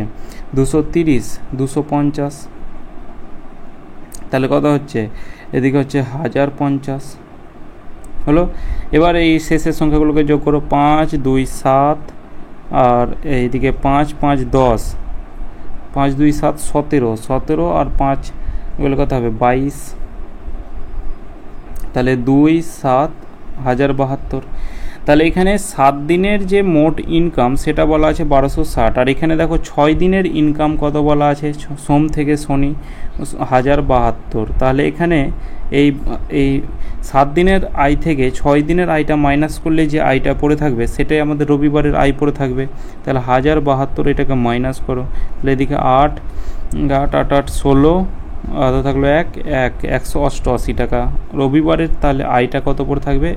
230 250, তাহলে কত হচ্ছে এদিকে হচ্ছে 1050 হলো। এবার এই শেষের সংখ্যাগুলোকে যোগ করো, 5 2 7 আর এইদিকে 5 5 10, 5 2 7 17 17 আর 5 এগুলো কত হবে 22, তাহলে 2 7 1072, তাহলে এখানে 7 দিনের যে মোট ইনকাম সেটা বলা আছে 1260, আর এখানে দেখো 6 দিনের ইনকাম কত বলা আছে সোম থেকে শনি 1072, তাহলে এখানে এই 7 দিনের আয় থেকে 6 দিনের আয়টা মাইনাস করলে যে আয়টা পড়ে থাকবে সেটাই আমাদের রবিবারের আয় পড়ে থাকবে, তাহলে 1072 এটাকে মাইনাস করো, তাহলে এদিকে 8 8 8 8 16 আদা থাকলো 188 টাকা রবিবারের, তাহলে আয়টা কত পড়ে থাকবে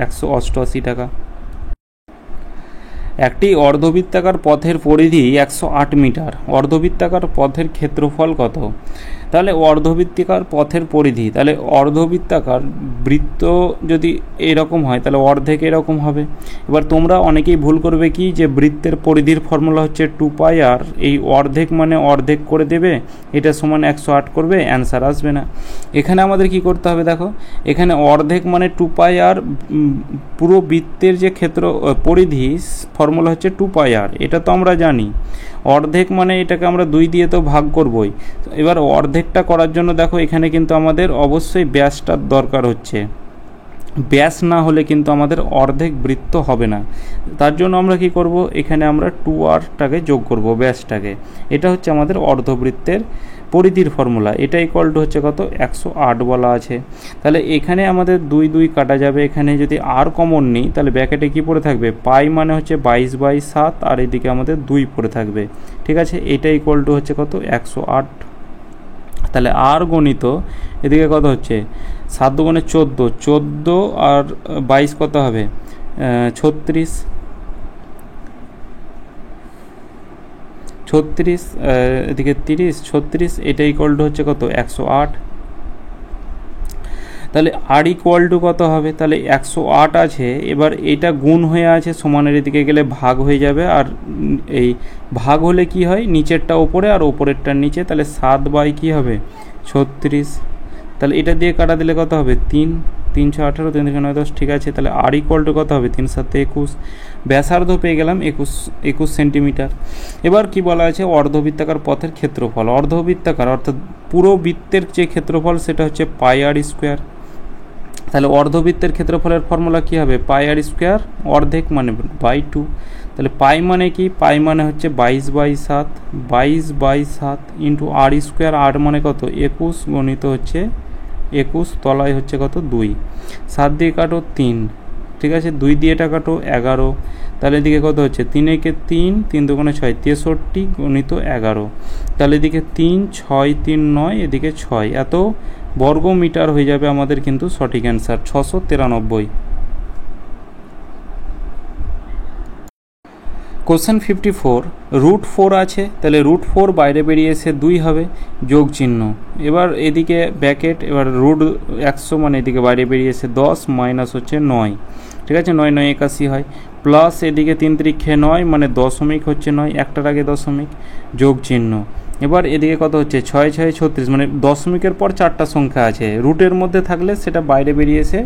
188 টাকা। একটি অর্ধবৃত্তাকার পথের পরিধি 108 মিটার, অর্ধবৃত্তাকার পথের ক্ষেত্রফল কত, তাহলে অর্ধবৃত্তাকার পথের পরিধি, তাহলে অর্ধবৃত্তাকার বৃত্ত যদি এরকম হয় তাহলে অর্ধেক এরকম হবে। এবার তোমরা অনেকেই ভুল করবে কি, যে বৃত্তের পরিধির ফর্মুলা হচ্ছে 2πr, এই অর্ধেক মানে অর্ধেক করে দেবে, এটা সমান 108 করবে, অ্যান্সার আসবে না। এখানে আমাদের কি করতে হবে দেখো, এখানে অর্ধেক মানে 2πr, পুরো বৃত্তের যে ক্ষেত্র পরিধি ফর্মুলা হচ্ছে 2πr, এটা তো আমরা জানি। অর্ধেক মানে এটাকে আমরা 2 দিয়ে তো ভাগ করবই। এবার অর্ধেকটা করার জন্য দেখো এখানে কিন্তু আমাদের অবশ্যই ব্যাসটার দরকার হচ্ছে, ব্যাস না হলে কিন্তু আমাদের অর্ধেক বৃত্ত হবে না। তার জন্য আমরা কি করব, এখানে আমরা 2rটাকে যোগ করব ব্যাসটাকে, এটা হচ্ছে আমাদের অর্ধবৃত্তের পরিধির ফর্মুলা। এটা ইকুয়াল টু হচ্ছে কত, 108 বলা আছে। তাহলে এখানে আমাদের 2 2 কাটা যাবে, এখানে যদি আর কমন নিই তাহলে ব্র্যাকেটে কি পড়ে থাকবে, পাই মানে হচ্ছে 22/7, আর এদিকে আমাদের 2 পড়ে থাকবে। ঠিক আছে, এটা ইকুয়াল টু হচ্ছে কত, 108। তাহলে আর গণিত এদিকে কত হচ্ছে, 7 দুগুণে 14, 14 আর 22 কত হবে, 36, 36 এদিকে 30, 36, এটা ইকুয়াল টু হচ্ছে কত, 108। তাহলে আর ইকুয়াল টু কত হবে, তাহলে 108 আছে, এবার এটা গুণ হয়ে আছে, সমানের এদিকে গেলে ভাগ হয়ে যাবে, আর এই ভাগ হলে কি হয়, নিচেরটা ওপরে আর ওপরেরটা নিচে, তাহলে 7 কি হবে, 36। তাহলে এটা দিয়ে কাটা দিলে কত হবে, 3, 3 6 18, 3 3 9 10, ঠিক আছে। তাহলে আর ইকুয়াল টু কত হবে, 3 7 21, ব্যাসার্ধ পেয়ে গেলাম 21 সেন্টিমিটার। এবার কি বলা আছে, অর্ধবৃত্তাকার পথের ক্ষেত্রফল। অর্ধবৃত্তাকার অর্থাৎ পুরো বৃত্তের যে ক্ষেত্রফল সেটা হচ্ছে πr²। তাহলে অর্ধবৃত্তের ক্ষেত্রফলের ফর্মুলা কি হবে, πr², অর্ধেক মানে /2। তাহলে পাই মানে কি, পাই মানে হচ্ছে 22/7, 22/7 ইন্টু r², আর মানে কত, 21 গণিত হচ্ছে 21, তলায় হচ্ছে কত, 2, 7 দিয়ে কাটো 3, ঠিক আছে, 2 দিয়ে এটা কাটো 11, তাহলে এদিকে কত হচ্ছে, 3 একে 3, 3 দুগুণে 6, 63 গণিত 11, তাহলে এদিকে 3 6 3 9, এদিকে 6, এত বর্গ মিটার হয়ে যাবে আমাদের কিন্তু সঠিক অ্যান্সার 693। কোশ্চেন 54, √4 আছে, তাহলে √4 বাইরে বেরিয়ে এসে 2 হবে, যোগ চিহ্ন। এবার এদিকে ব্র্যাকেট, এবার √100 মানে এদিকে বাইরে বেরিয়ে এসে 10 মাইনাস হচ্ছে 9, ঠিক আছে, 9 9 81 হয়, প্লাস এদিকে 3 3 9 মানে দশমিক হচ্ছে 9, একটার আগে দশমিক, যোগ চিহ্ন। এবার এদিকে কত হচ্ছে, 6 6 36, মানে দশমিকের পর 4টা সংখ্যা আছে, রুটের মধ্যে থাকলে সেটা বাইরে বেরিয়ে এসে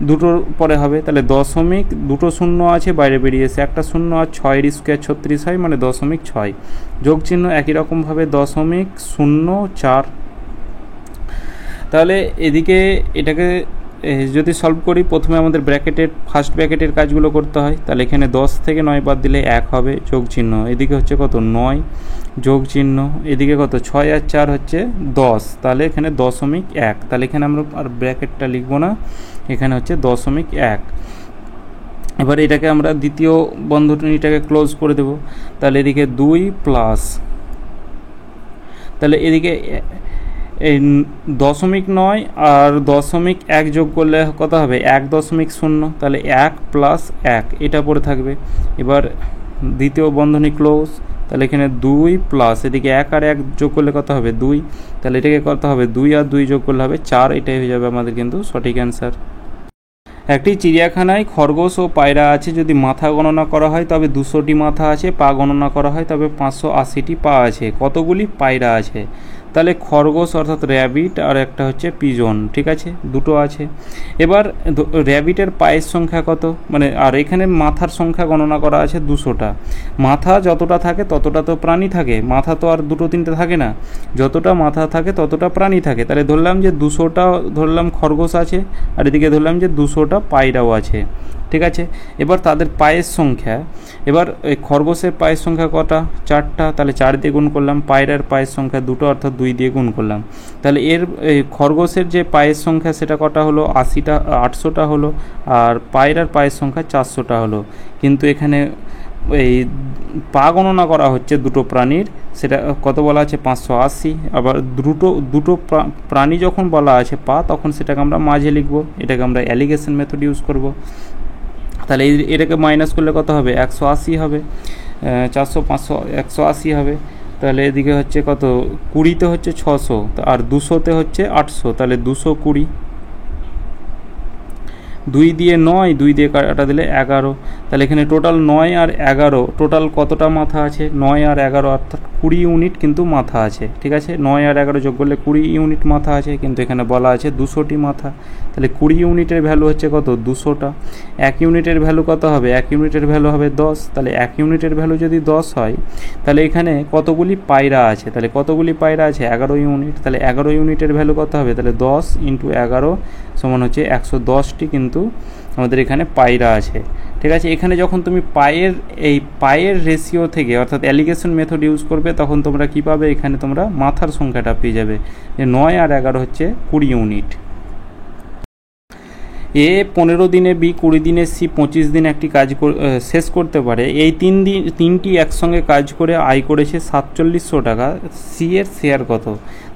দুটোর পরে হবে, তাহলে দশমিক, দুটো শূন্য আছে বাইরে বেরিয়ে এসে একটা শূন্য, আর 6² 36 হয়, মানে 0.6, যোগ চিহ্ন একই রকমভাবে 0.04। তাহলে এদিকে এটাকে যদি সলভ করি, প্রথমে আমাদের ব্র্যাকেটের ফার্স্ট ব্র্যাকেটের কাজগুলো করতে হয়। তাহলে এখানে 10 থেকে 9 বাদ দিলে 1 হবে, যোগ চিহ্ন, এদিকে হচ্ছে কত, 9, যোগ চিহ্ন, এদিকে কত, 6 আর 4 হচ্ছে 10, তাহলে এখানে 0.1, তাহলে এখানে আমরা আর ব্র্যাকেটটা লিখব না, এখানে হচ্ছে 0.1। এবার এটাকে আমরা দ্বিতীয় বন্ধনীটাকে ক্লোজ করে দেব, তাহলে এদিকে 2 প্লাস, তাহলে এদিকে এই 0.9 আর 0.1 যোগ করলে কত হবে, 1.0, তাহলে 1 প্লাস 1 এটা পড়ে থাকবে। এবার দ্বিতীয় বন্ধনী ক্লোজ, তাহলে এখানে 2 প্লাস এদিকে 1 আর 1 যোগ করলে কত হবে, 2, তাহলে এটাকে কত হবে, 2 আর 2 যোগ করলে হবে 4, এটাই হয়ে যাবে আমাদের কিন্তু সঠিক অ্যান্সার। একটি চিড়িয়াখানায় খরগোশ ও পায়রা আছে, যদি মাথা গণনা করা হয় তবে 200টি মাথা আছে, পা গণনা করা হয় তবে 580টি পা আছে, কতগুলি পায়রা আছে? তাহলে খরগোশ অর্থাৎ র্যাবিট আর একটা হচ্ছে পিজন, ঠিক আছে, দুটো আছে। এবার র্যাবিটের পায়ের সংখ্যা কত, মানে আর এখানে মাথার সংখ্যা গণনা করা আছে 200টা। মাথা যতটা থাকে ততটা তো প্রাণী থাকে, মাথা তো আর 2 3টে থাকে না, যতটা মাথা থাকে ততটা প্রাণী থাকে। তাহলে ধরলাম যে 200টা ধরলাম খরগোশ আছে, আর এদিকে ধরলাম যে 200টা পায়রাও আছে, ঠিক আছে। এবার তাদের পায়ের সংখ্যা, এবার এই খরগোশের পায়ের সংখ্যা কটা, 4টা, তাহলে 4 দিয়ে গুণ করলাম, পায়রার পায়ের সংখ্যা 2টো অর্থাৎ 2 দিয়ে গুণ করলাম, তাহলে এর খরগোশের যে পায়ের সংখ্যা সেটা কটা হলো, 800টা হলো, আর পায়রার পায়ের সংখ্যা 400টা হলো। কিন্তু এখানে এই পা গণনা করা হচ্ছে দুটো প্রাণীর, সেটা কত বলা আছে, 580। আবার দুটো প্রাণী যখন বলা আছে পা, তখন সেটাকে আমরা মাঝে লিখবো, এটাকে আমরা অ্যালিগেশন মেথড ইউজ করব। তাহলে এটাকে মাইনাস করলে কত হবে, 180 হবে, 400 500 180 হবে। তাহলে এদিকে হচ্ছে কত, 20তে হচ্ছে 600, আর 200তে হচ্ছে 800, তাহলে 220। 2 দিয়ে 9, 2 দিয়ে কাটা দিলে 11। তাহলে এখানে টোটাল 9 আর 11, টোটাল কতটা মাথা আছে? 9 আর 11 অর্থাৎ 20 ইউনিট কিন্তু মাথা আছে। ঠিক আছে, 9 আর 11 যোগ করলে 20 ইউনিট মাথা আছে, কিন্তু এখানে বলা আছে 200টি মাথা। তাহলে 20 ইউনিটের ভ্যালু হচ্ছে কত? 200টা। 1 ইউনিটের ভ্যালু কত হবে? 1 ইউনিটের ভ্যালু হবে 10। তাহলে 1 ইউনিটের ভ্যালু যদি 10 হয়, তাহলে এখানে কতগুলি পায়রা আছে? তাহলে কতগুলি পায়রা আছে? 11 ইউনিট। তাহলে 11 ইউনিটের ভ্যালু কত হবে? তাহলে 10 × 11 সমান হচ্ছে 110টি কিন্তু আমাদের এখানে পায়রা আছে। ঠিক আছে, এখানে যখন তুমি পায়ের রেশিও থেকে অর্থাৎ অ্যালিগেশন মেথড ইউজ করবে, তখন তোমরা কী পাবে? এখানে তোমরা মাথার সংখ্যাটা পেয়ে যাবে যে 9 আর 11 হচ্ছে 20 ইউনিট। এ 15 দিনে, বি 20 দিনে, সি 25 দিনে একটি কাজ শেষ করতে পারে। এই তিনটি একসঙ্গে কাজ করে আয় করেছে 4700 টাকা। সি এর শেয়ার কত?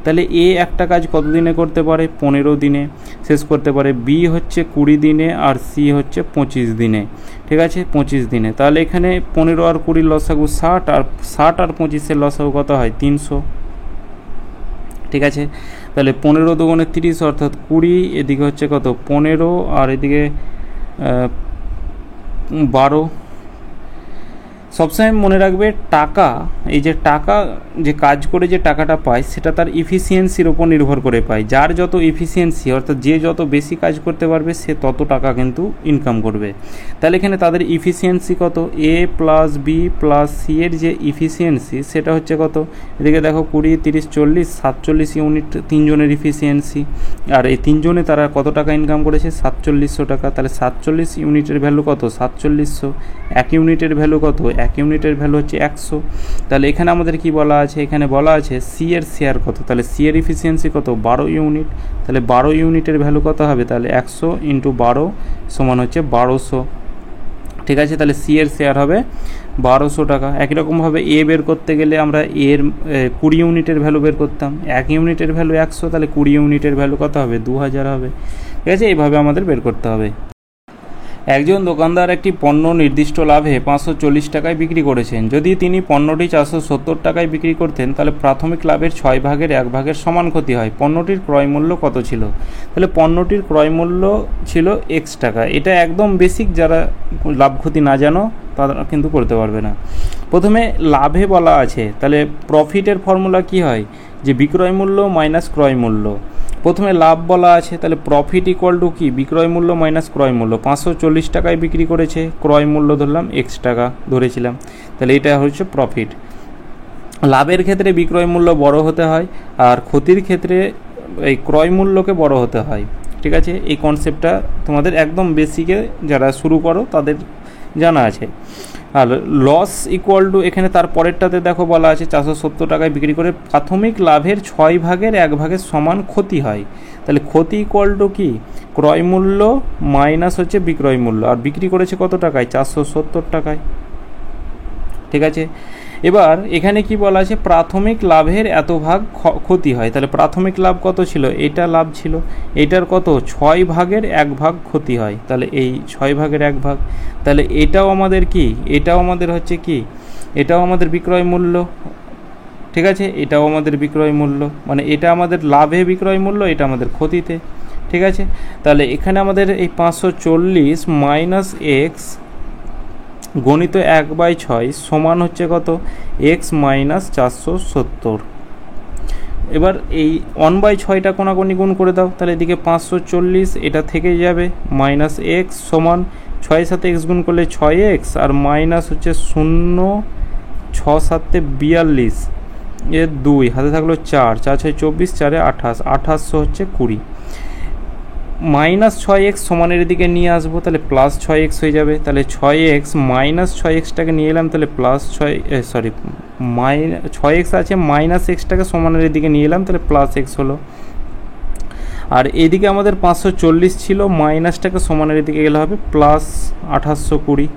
তাহলে এ একটা কাজ কত দিনে করতে পারে? 15 দিনে শেষ করতে পারে। বি হচ্ছে 20 দিনে, আর সি হচ্ছে 25 দিনে। ঠিক আছে, 25 দিনে। তাহলে এখানে 15 আর 20 লসাগু 60, আর 60 আর 25-এর লসাগু কত হয়? 300। ঠিক আছে, তাহলে 15 দুগুণে 30 অর্থাৎ 20, এদিকে হচ্ছে কত? 15, আর এদিকে 12। সবসময় মনে রাখবে, টাকা, এই যে টাকা যে কাজ করে যে টাকাটা পায়, সেটা তার ইফিসিয়েন্সির ওপর নির্ভর করে পায়। যার যত ইফিসিয়েন্সি অর্থাৎ যে যত বেশি কাজ করতে পারবে, সে তত টাকা কিন্তু ইনকাম করবে। তাহলে এখানে তাদের ইফিসিয়েন্সি কত? এ প্লাস বি প্লাস সি এর যে ইফিসিয়েন্সি, সেটা হচ্ছে কত? এদিকে দেখো 20, 30, 40, 47 ইউনিট তিনজনের ইফিসিয়েন্সি। আর এই তিনজনে তারা কত টাকা ইনকাম করেছে? 4700 টাকা। তাহলে 47 ইউনিটের ভ্যালু কত? 4700। 1 ইউনিটের ভ্যালু কত? 1 ইউনিটের ভ্যালু হচ্ছে 100। তাহলে এখানে আমাদের কি বলা আছে? এখানে বলা আছে সি এর শেয়ার কত? তাহলে সি এর ইফিসিয়েন্সি কত? 12 ইউনিট। তাহলে 12 ইউনিটের ভ্যালু কত হবে? তাহলে 100 × 12 সমান হচ্ছে 1200। ঠিক আছে, তাহলে সি এর শেয়ার হবে 1200 টাকা। একই রকমভাবে এ বের করতে গেলে আমরা এর 20 ইউনিটের ভ্যালু বের করতাম। 1 ইউনিটের ভ্যালু 100, তাহলে 20 ইউনিটের ভ্যালু কত হবে? 2000 হবে। ঠিক আছে, এইভাবে আমাদের বের করতে হবে। একজন দোকানদার একটি পণ্য নির্দিষ্ট লাভে 540 টাকায় বিক্রি করেছেন। যদি তিনি পণ্যটি 470 টাকায় বিক্রি করতেন, তাহলে প্রাথমিক লাভের 6 ভাগের 1 ভাগের সমান ক্ষতি হয়। পণ্যটির ক্রয় মূল্য কত ছিল? তাহলে পণ্যটির ক্রয় মূল্য ছিল x টাকা। এটা একদম বেসিক, যারা লাভ ক্ষতি না জানো তারা কিন্তু করতে পারবে না। প্রথমে লাভে বলা আছে, তাহলে প্রফিটের ফর্মুলা কি হয়? যে বিক্রয় মূল্য মাইনাস ক্রয় মূল্য। প্রথমে লাভ বলা আছে, তাহলে প্রফিট ইকুয়াল টু কি? বিক্রয় মূল্য মাইনাস ক্রয় মূল্য। 540 টাকায় বিক্রি করেছে, ক্রয় মূল্য ধরলাম x টাকা ধরেছিলাম, তাহলে এটা হচ্ছে প্রফিট। লাভের ক্ষেত্রে বিক্রয় মূল্য বড় হতে হয়, আর ক্ষতির ক্ষেত্রে এই ক্রয় মূল্যকে বড় হতে হয়। ঠিক আছে, এই কনসেপ্টটা তোমাদের একদম বেসিকে যারা শুরু করো তাদের জানা আছে। আর লস ইকুয়াল টু, এখানে তার পরেরটাতে দেখো বলা আছে 470 টাকায় বিক্রি করে প্রাথমিক লাভের 6 ভাগের 1 ভাগের সমান ক্ষতি হয়। তাহলে ক্ষতি ইকুয়াল টু কি? ক্রয় মূল্য মাইনাস হচ্ছে বিক্রয় মূল্য। আর বিক্রি করেছে কত টাকায়? 470 টাকায়। ঠিক আছে, এবার এখানে কি বলা আছে? প্রাথমিক লাভের এত ভাগ ক্ষতি হয়। তাহলে প্রাথমিক লাভ কত ছিল? এটা লাভ ছিল, এটার কত? 6 ভাগের 1 ভাগ ক্ষতি হয়। তাহলে এই 6 ভাগের 1 ভাগ, তাহলে এটাও আমাদের কি? এটাও আমাদের হচ্ছে কি? এটাও আমাদের বিক্রয় মূল্য। ঠিক আছে, এটাও আমাদের বিক্রয় মূল্য, মানে এটা আমাদের লাভে বিক্রয় মূল্য, এটা আমাদের ক্ষতিতে। ঠিক আছে, তাহলে এখানে আমাদের এই 540 মাইনাস এক্স গণিত 1/6 সমান হচ্ছে কত? x minus 470। এবার এই 1/6টা কোনাকুনি গুণ করে দাও, তাহলে এদিকে 540 এটা থেকে যাবে, মাইনাস এক্স সমান 6 সাথে x গুণ করলে 6x, আর মাইনাস হচ্ছে 0, 6 7 42 এর 2 হাতে থাকলো 4, 4 6 24, 4 28, 2800 হচ্ছে 20। মাইনাস 6x সমানের দিকে নিয়ে আসবো, তাহলে প্লাস 6x হয়ে যাবে। তাহলে 6x মাইনাস 6xটাকে নিয়ে এলাম, তাহলে প্লাস 6x আছে, মাইনাস xটাকে সমানের দিকে নিয়ে এলাম, তাহলে প্লাস x হলো। আর এদিকে আমাদের 540 ছিল, মাইনাসটাকে সমানের দিকে গেলে হবে প্লাস 2820।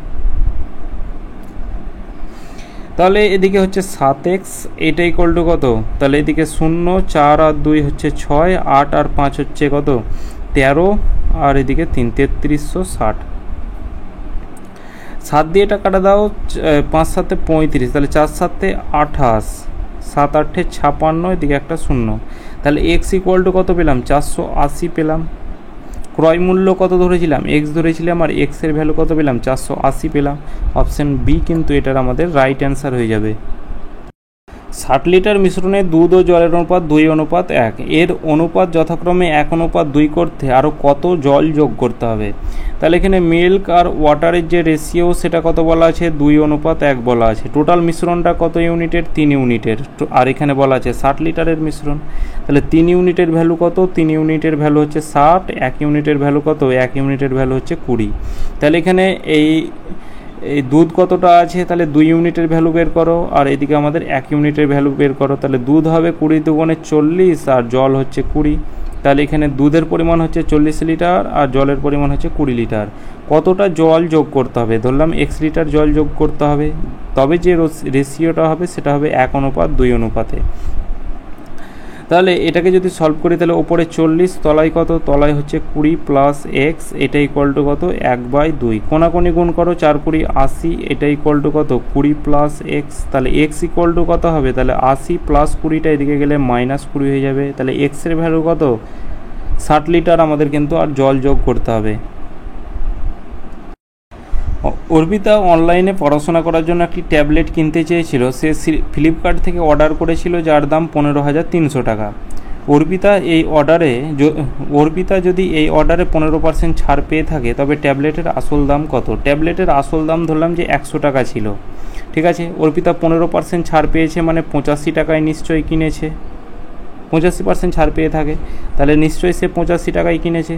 তাহলে এদিকে হচ্ছে 7x, এটা ইকুয়াল টু কত? তাহলে এদিকে 0, 4 আর 2 হচ্ছে 6, 8 আর 5 হচ্ছে কত? 13, আর এদিকে 3, 3360। 7 দিয়ে এটা কাটা দাও, 5 7 35, তাহলে 4 7 28, 7 8 56, এদিকে একটা শূন্য, তাহলে এক্স ইকুয়াল টু কত পেলাম 480 পেলাম। ক্রয় মূল্য কত ধরেছিলাম এক্স ধরেছিলাম, আর এক্সের ভ্যালু কত পেলাম 480 পেলাম। অপশান বি কিন্তু এটার আমাদের রাইট অ্যান্সার হয়ে যাবে। 60 লিটার মিশ্রণে দুধ ও জলের অনুপাত 2:1, এর অনুপাত যথাক্রমে 1:2 করতে আরও কত জল যোগ করতে হবে? তাহলে এখানে মিল্ক আর ওয়াটারের যে রেশিও সেটা কত বলা আছে 2:1 বলা আছে। টোটাল মিশ্রণটা কত ইউনিটের 3 ইউনিটের, আর এখানে বলা আছে 60 লিটারের মিশ্রণ। তাহলে 3 ইউনিটের ভ্যালু কত 3 ইউনিটের ভ্যালু হচ্ছে 60, 1 ইউনিটের ভ্যালু কত 1 ইউনিটের ভ্যালু হচ্ছে 20। তাহলে এখানে এই দুধ কতটা আছে, তাহলে 2 ইউনিটের ভ্যালু বের করো, আর এদিকে আমাদের 1 ইউনিটের ভ্যালু বের করো। তাহলে দুধ হবে 20 দুগুণে 40, আর জল হচ্ছে 20। তাহলে এখানে দুধের পরিমাণ হচ্ছে 40 লিটার আর জলের পরিমাণ হচ্ছে 20 লিটার। কতটা জল যোগ করতে হবে, ধরলাম x লিটার জল যোগ করতে হবে, তবে যে রেশিওটা হবে সেটা হবে 1:2 অনুপাতে। তাহলে এটাকে যদি সলভ করি তাহলে ওপরে 40, তলায় কত তলায় হচ্ছে 20 প্লাস এক্স, এটা ইকুয়াল টু কত 1/2। কোনাকুনি গুণ করো 4 20 80, এটা ইকুয়াল টু কত 20 প্লাস এক্স। তাহলে এক্স ইকুয়াল টু কত হবে, তাহলে 80 প্লাস 20টা এদিকে গেলে -20 হয়ে যাবে। তাহলে এক্সের ভ্যালু কত 60 লিটার আমাদের কিন্তু আর জল যোগ করতে হবে। অর্পিতা অনলাইনে পড়াশোনা করার জন্য একটি ট্যাবলেট কিনতে চেয়েছিল। সে ফ্লিপকার্ট থেকে অর্ডার করেছিল যার দাম 15,300 টাকা। অর্পিতা যদি এই অর্ডারে 15% ছাড় পেয়ে থাকে তবে ট্যাবলেটের আসল দাম কত? ট্যাবলেটের আসল দাম ধরলাম যে 100 টাকা ছিল, ঠিক আছে। অর্পিতা 15% ছাড় পেয়েছে মানে 85 টাকায় নিশ্চয়ই কিনেছে। 85% ছাড় পেয়ে থাকে তাহলে নিশ্চয়ই সে 85 টাকায় কিনেছে,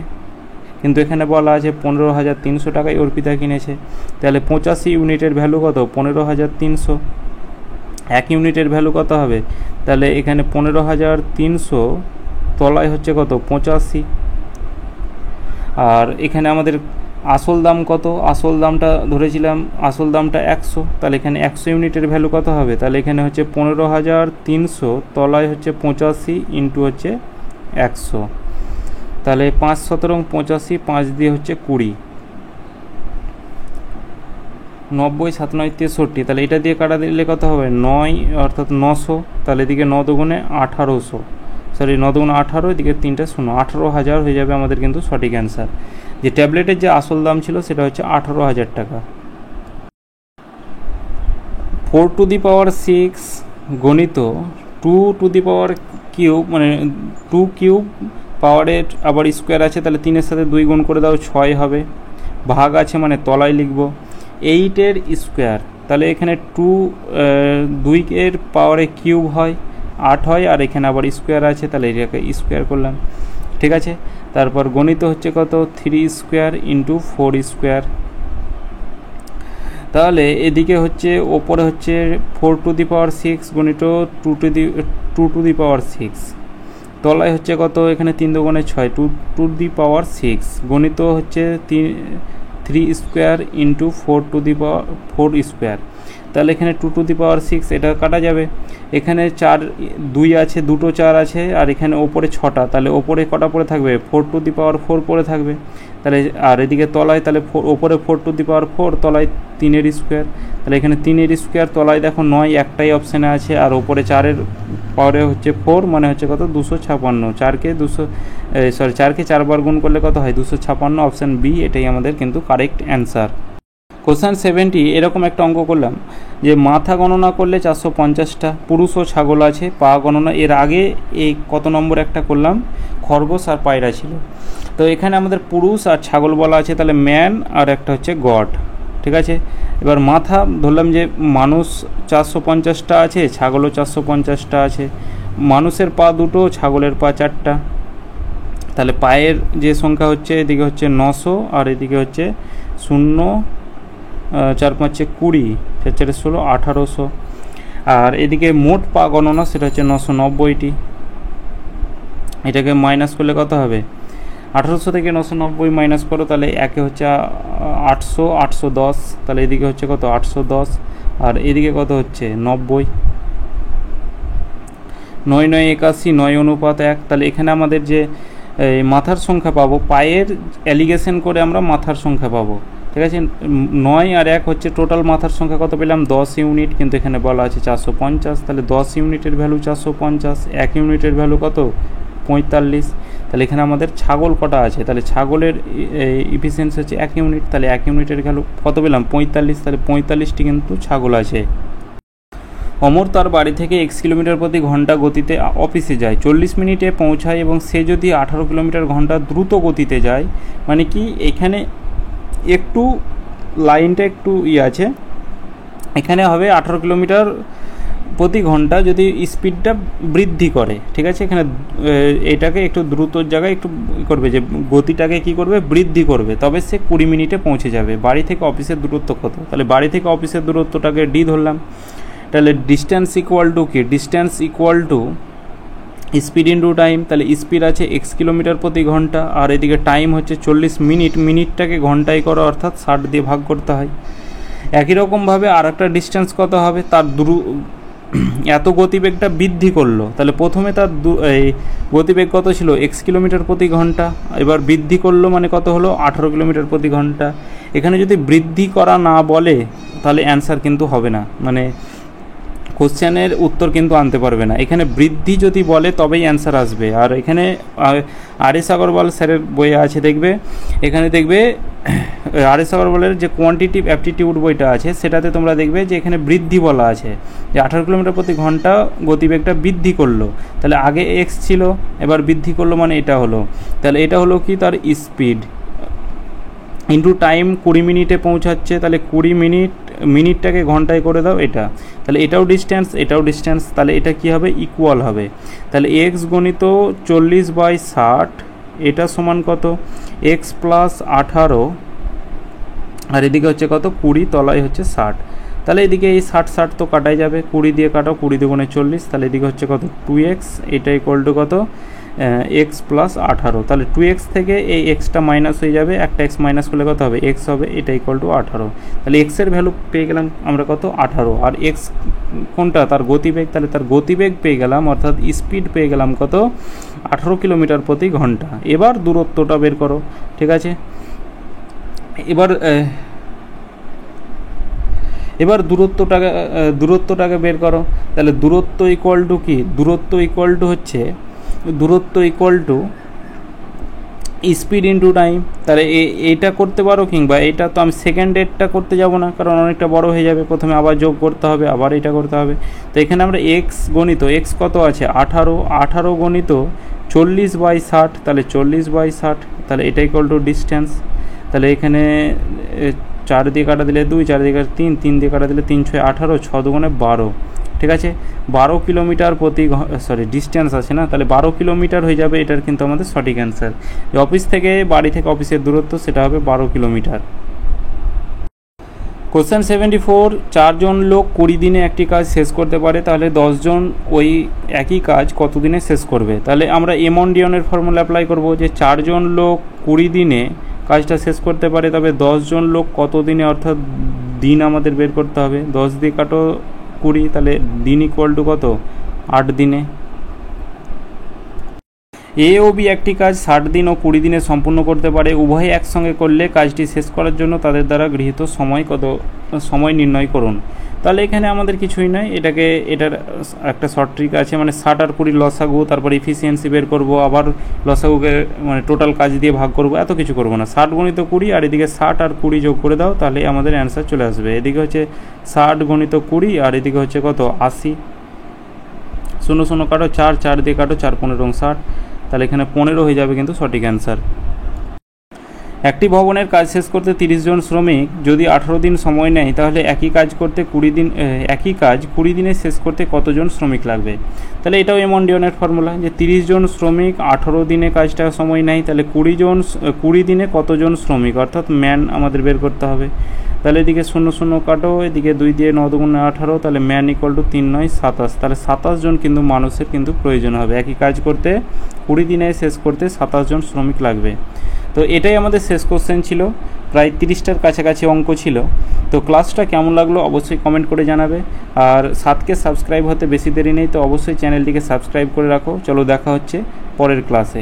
কিন্তু এখানে বলা আছে 15,300 টাকায় অর্পিতা কিনেছে। তাহলে 85 ইউনিটের ভ্যালু কত 15,300, 1 ইউনিটের ভ্যালু কত হবে, তাহলে এখানে 15,300 তলায় হচ্ছে কত 85, আর এখানে আমাদের আসল দাম কত, আসল দামটা ধরেছিলাম আসল দামটা 100, তাহলে এখানে 100 ইউনিটের ভ্যালু কত হবে, তাহলে এখানে হচ্ছে 15,300 তলায় হচ্ছে 85 ইন্টু হচ্ছে 100, তাহলে 5 17 85, 5 দিয়ে হচ্ছে 20, 90 7 9 63, তাহলে এটা দিয়ে কাটা দিলে কত হবে 9 অর্থাৎ 900, তাহলে এদিকে 9 দুগুণে 1800, সরি 9 দুগুণে 18, এদিকে 3টা 0, 18,000 হয়ে যাবে আমাদের কিন্তু সঠিক অ্যান্সার। যে ট্যাবলেটের যে আসল দাম ছিল সেটা হচ্ছে 18,000 টাকা। 4 টু দি পাওয়ার 6 গণিত 2 টু দি পাওয়ার কিউব, মানে 2 কিউব পাওয়ারের আবার স্কোয়ার আছে, তাহলে 3-এর সাথে 2 গুণ করে দাও 6 হবে, ভাগ আছে মানে তলায় লিখব 8-এর স্কোয়ার, তাহলে এখানে 2-এর পাওয়ারে কিউব হয় 8 হয়, আর এখানে আবার স্কোয়ার আছে তাহলে এটাকে স্কোয়ার করলাম, ঠিক আছে। তারপর গণিত হচ্ছে কত 3 স্কোয়ার ইন্টু 4 স্কোয়ার, তাহলে এদিকে হচ্ছে ওপরে হচ্ছে 4 টু দি পাওয়ার 6 গণিত 2 টু দি পাওয়ার 6, তলায় হচ্ছে কত এখানে 3 দুগুণে 6 2 টু দি পাওয়ার 6, গণিত হচ্ছে 3 square into 4 two the power 4 square, তাহলে এখানে 2 টু দি পাওয়ার 6 এটা কাটা যাবে, এখানে 4 2 আছে, দুটো 4 আছে, আর এখানে ওপরে 6টা, তাহলে ওপরে কটা পড়ে থাকবে 4 টু দি পাওয়ার 4 পড়ে থাকবে, তাহলে আর এদিকে তলায় তাহলে ওপরে 4 টু দি পাওয়ার 4, তলায় 3-এর স্কোয়ার, তাহলে এখানে 3-এর স্কোয়ার, তলায় দেখো 9 একটাই অপশানে আছে, আর ওপরে 4-এর পাওয়ারে হচ্ছে 4 মানে হচ্ছে কত 256, 4কে 4 বার গুণ করলে কত হয় 256, অপশান বি এটাই আমাদের কিন্তু কারেক্ট অ্যান্সার। কোশ্চেন 70 এরকম একটা অঙ্ক করলাম যে মাথা গণনা করলে 450টা, পুরুষ ও ছাগল আছে, পা গণনা, এর আগে এই কত নম্বর একটা করলাম খরগোশ আর পায়রা ছিল, তো এখানে আমাদের পুরুষ আর ছাগল বলা আছে, তাহলে ম্যান আর একটা হচ্ছে গড, ঠিক আছে। এবার মাথা ধরলাম যে মানুষ 450টা আছে, ছাগলও 450টা আছে, মানুষের পা দুটো, ছাগলের পা 4টা, তাহলে পায়ের যে সংখ্যা হচ্ছে এদিকে হচ্ছে 900 আর এদিকে হচ্ছে 0 4 5 20 4 4 16 1800, আর এদিকে মোট পা গণনা সেটা হচ্ছে 990টি, এটাকে মাইনাস করলে কত হবে 1800 থেকে 990 মাইনাস করো, তাহলে একে হচ্ছে 800 810, তাহলে এদিকে হচ্ছে কত 810, আর এদিকে কত হচ্ছে 90, 9 9 81 9 অনুপাত 1, তাহলে এখানে আমাদের যে এই মাথার সংখ্যা পাবো, পায়ের অ্যালিগেশন করে আমরা মাথার সংখ্যা পাবো। ঠিক আছে, 9 আর 1 হচ্ছে টোটাল মাথার সংখ্যা কত পেলাম 10 ইউনিট, কিন্তু এখানে বলা আছে 450, তাহলে 10 ইউনিটের ভ্যালু 450, 1 ইউনিটের ভ্যালু কত 45। তাহলে এখানে আমাদের ছাগল কটা আছে, তাহলে ছাগলের ইফিসিয়েন্সি হচ্ছে 1 ইউনিট, তাহলে 1 ইউনিটের ভ্যালু কত পেলাম 45, তাহলে 45টি কিন্তু ছাগল আছে। অমর তার বাড়ি থেকে x কিলোমিটার প্রতি ঘন্টা গতিতে অফিসে যায়, 40 মিনিটে পৌঁছায় এবং সে যদি 18 কিলোমিটার ঘন্টা দ্রুত গতিতে যায়, মানে কি এখানে একটু লাইনটা একটু আছে, এখানে হবে 18 কিলোমিটার প্রতি ঘন্টা যদি স্পিডটা বৃদ্ধি করে। ঠিক আছে, এখানে এটাকে একটু দ্রুতর জায়গায় একটু করবে, যে গতিটাকে কি করবে বৃদ্ধি করবে, তবে সে 20 মিনিটে পৌঁছে যাবে। বাড়ি থেকে অফিসের দূরত্ব কত, তাহলে বাড়ি থেকে অফিসের দূরত্বটাকে ডি ধরলাম। তাহলে ডিস্ট্যান্স ইকুয়াল টু কি, distance equal to speed into time. তাহলে স্পিড আছে x কিলোমিটার প্রতি ঘন্টা আর এদিকে টাইম হচ্ছে 40 মিনিট, মিনিটটাকে ঘন্টায় করো অর্থাৎ 60 দিয়ে ভাগ করতে হয়। একই রকমভাবে আর একটা ডিস্ট্যান্স কত হবে, তার এত গতিবেগটা বৃদ্ধি করলো, তাহলে প্রথমে তার এই গতিবেগ কত ছিল x কিলোমিটার প্রতি ঘন্টা, এবার বৃদ্ধি করলো মানে কত হলো 18 কিলোমিটার প্রতি ঘন্টা। এখানে যদি বৃদ্ধি করা না বলে তাহলে অ্যান্সার কিন্তু হবে না, মানে কোশ্চেনের উত্তর কিন্তু আনতে পারবে না। এখানে বৃদ্ধি যদি বলে তবেই অ্যান্সার আসবে। আর এখানে আর.এস. আগরওয়াল স্যারের বইয়ে আছে, দেখবে এখানে দেখবে আর.এস. আগরওয়ালের যে কোয়ান্টিটিভ অ্যাপটিটিউড বইটা আছে সেটাতে তোমরা দেখবে যে এখানে বৃদ্ধি বলা আছে, যে 18 কিলোমিটার প্রতি ঘন্টা গতিবেগটা বৃদ্ধি করলো, তাহলে আগে x ছিল এবার বৃদ্ধি করলো মানে এটা হলো, তাহলে এটা হলো কি তার স্পিড ইন্টু টাইম, 20 মিনিটে পৌঁছাচ্ছে, তাহলে 20 মিনিট, মিনিটটাকে ঘন্টায় করে দাও এটা, তাহলে এটাও ডিস্ট্যান্স এটাও ডিস্ট্যান্স, তাহলে এটা কি হবে ইকুয়াল হবে। তাহলে x গণিত 40/60 এটা সমান কত x প্লাস 18 আর এদিকে হচ্ছে কত 20, তলায় হচ্ছে 60, তাহলে এদিকে এই 60 তো কাটাই যাবে, 20 দিয়ে কাটো, 20 দুগুণে 40, তাহলে এদিকে হচ্ছে কত 2x, এটা ইকুয়াল টু কত x প্লাস 18, তাহলে 2x থেকে এই এক্সটা মাইনাস হয়ে যাবে, একটা x মাইনাস করলে কত হবে x হবে, এটা ইকুয়াল টু 18, তাহলে x এর ভ্যালু পেয়ে গেলাম আমরা কত 18, আর x কোনটা তার গতিবেগ, তাহলে তার গতিবেগ পেয়ে গেলাম অর্থাৎ স্পিড পেয়ে গেলাম কত 18 কিলোমিটার প্রতি ঘন্টা। এবার দূরত্বটা বের করো। ঠিক আছে, এবার দূরত্বটাকে বের করো। তাহলে দূরত্ব ইকুয়াল টু কি, দূরত্ব equal to speed into time. তাহলে এইটা করতে পারো, কিংবা এটা তো আমি সেকেন্ডেরটা করতে যাব না কারণ অনেকটা বড় হয়ে যাবে, প্রথমে আবার যোগ করতে হবে, আবার এটা করতে হবে। তো এখানে আমরা x গণিত, x কত আছে 18 গণিত 40/60, তাহলে 40/60, তাহলে এটা ইকুয়াল টু ডিস্ট্যান্স। তাহলে এখানে 4 দিয়ে কাটা দিলে 2, 4 দিয়ে কাটা 3, 3 দিয়ে কাটা দিলে 3 6 18, 6 দুগুণে 12। ঠিক আছে, 12 কিলোমিটার প্রতি ডিস্ট্যান্স আছে না, তাহলে 12 কিলোমিটার হয়ে যাবে, এটার কিন্তু আমাদের সঠিক অ্যান্সার। অফিস থেকে বাড়ি থেকে অফিসের দূরত্ব সেটা হবে 12 কিলোমিটার। কোশ্চেন 74, 4 জন লোক 20 দিনে একটি কাজ শেষ করতে পারে, তাহলে 10 জন ওই একই কাজ কত দিনে শেষ করবে। তাহলে আমরা এমন-ডিয়নের ফর্মুলা অ্যাপ্লাই করব, যে 4 জন লোক 20 দিনে কাজটা শেষ করতে পারে, তবে 10 জন লোক কত দিনে, অর্থাৎ দিন আমাদের বের করতে হবে। 10 দিয়ে কাটো 20, তাহলে দিন ইকুয়াল টু কত 8 দিনে। এ ও বি একটি কাজ 60 দিন ও 20 দিনে সম্পূর্ণ করতে পারে, উভয়ে একসঙ্গে করলে কাজটি শেষ করার জন্য তাদের দ্বারা গৃহীত সময় নির্ণয় করুন। তাহলে এখানে আমাদের কিছুই নয়, এটার একটা শর্ট ট্রিক আছে, মানে 60 আর 20 লসাগু, তারপর এফিসিয়েন্সি বের করব, আবার লসাগুকে মানে টোটাল কাজ দিয়ে ভাগ করব, এত কিছু করব না। 60 গণিত 20 আর এদিকে 60 আর 20 যোগ করে দাও, তাহলে আমাদের অ্যান্সার চলে আসবে। এদিকে হচ্ছে 60 গণিত 20 আর এদিকে হচ্ছে কত 80, 0 0 কাটো 4, 4 দিয়ে কাটো 4 15 60, তাহলে এখানে 15 হয়ে যাবে কিন্তু সঠিক অ্যান্সার। একটি ভবনের কাজ শেষ করতে 30 জন শ্রমিক যদি 18 দিন সময় নেয়, তাহলে একই কাজ 20 দিনে শেষ করতে কতজন শ্রমিক লাগবে। তাহলে এটাও এমন-ডিয়নের ফর্মুলা, যে 30 জন শ্রমিক 18 দিনে কাজটা সময় নেয়, তাহলে 20 দিনে কতজন শ্রমিক, অর্থাৎ ম্যান আমাদের বের করতে হবে। তাহলে এদিকে 0 0 কাটো, এদিকে 2 দিয়ে 9 দুগুণে 18, তাহলে ম্যান ইকুয়াল টু 3 9 27, তাহলে 27 জন কিন্তু মানুষের কিন্তু প্রয়োজন হবে। একই কাজ করতে 20 দিনে শেষ করতে 27 জন শ্রমিক লাগবে। তো এটাই আমাদের শেষ কোশ্চেন ছিল, প্রায় 30টার কাছাকাছি অঙ্ক ছিল। তো ক্লাসটা কেমন লাগলো অবশ্যই কমেন্ট করে জানাবে, আর 7কে সাবস্ক্রাইব হতে বেশি দেরি নেই, তো অবশ্যই চ্যানেলটিকে সাবস্ক্রাইব করে রাখো। চলো দেখা হচ্ছে পরের ক্লাসে।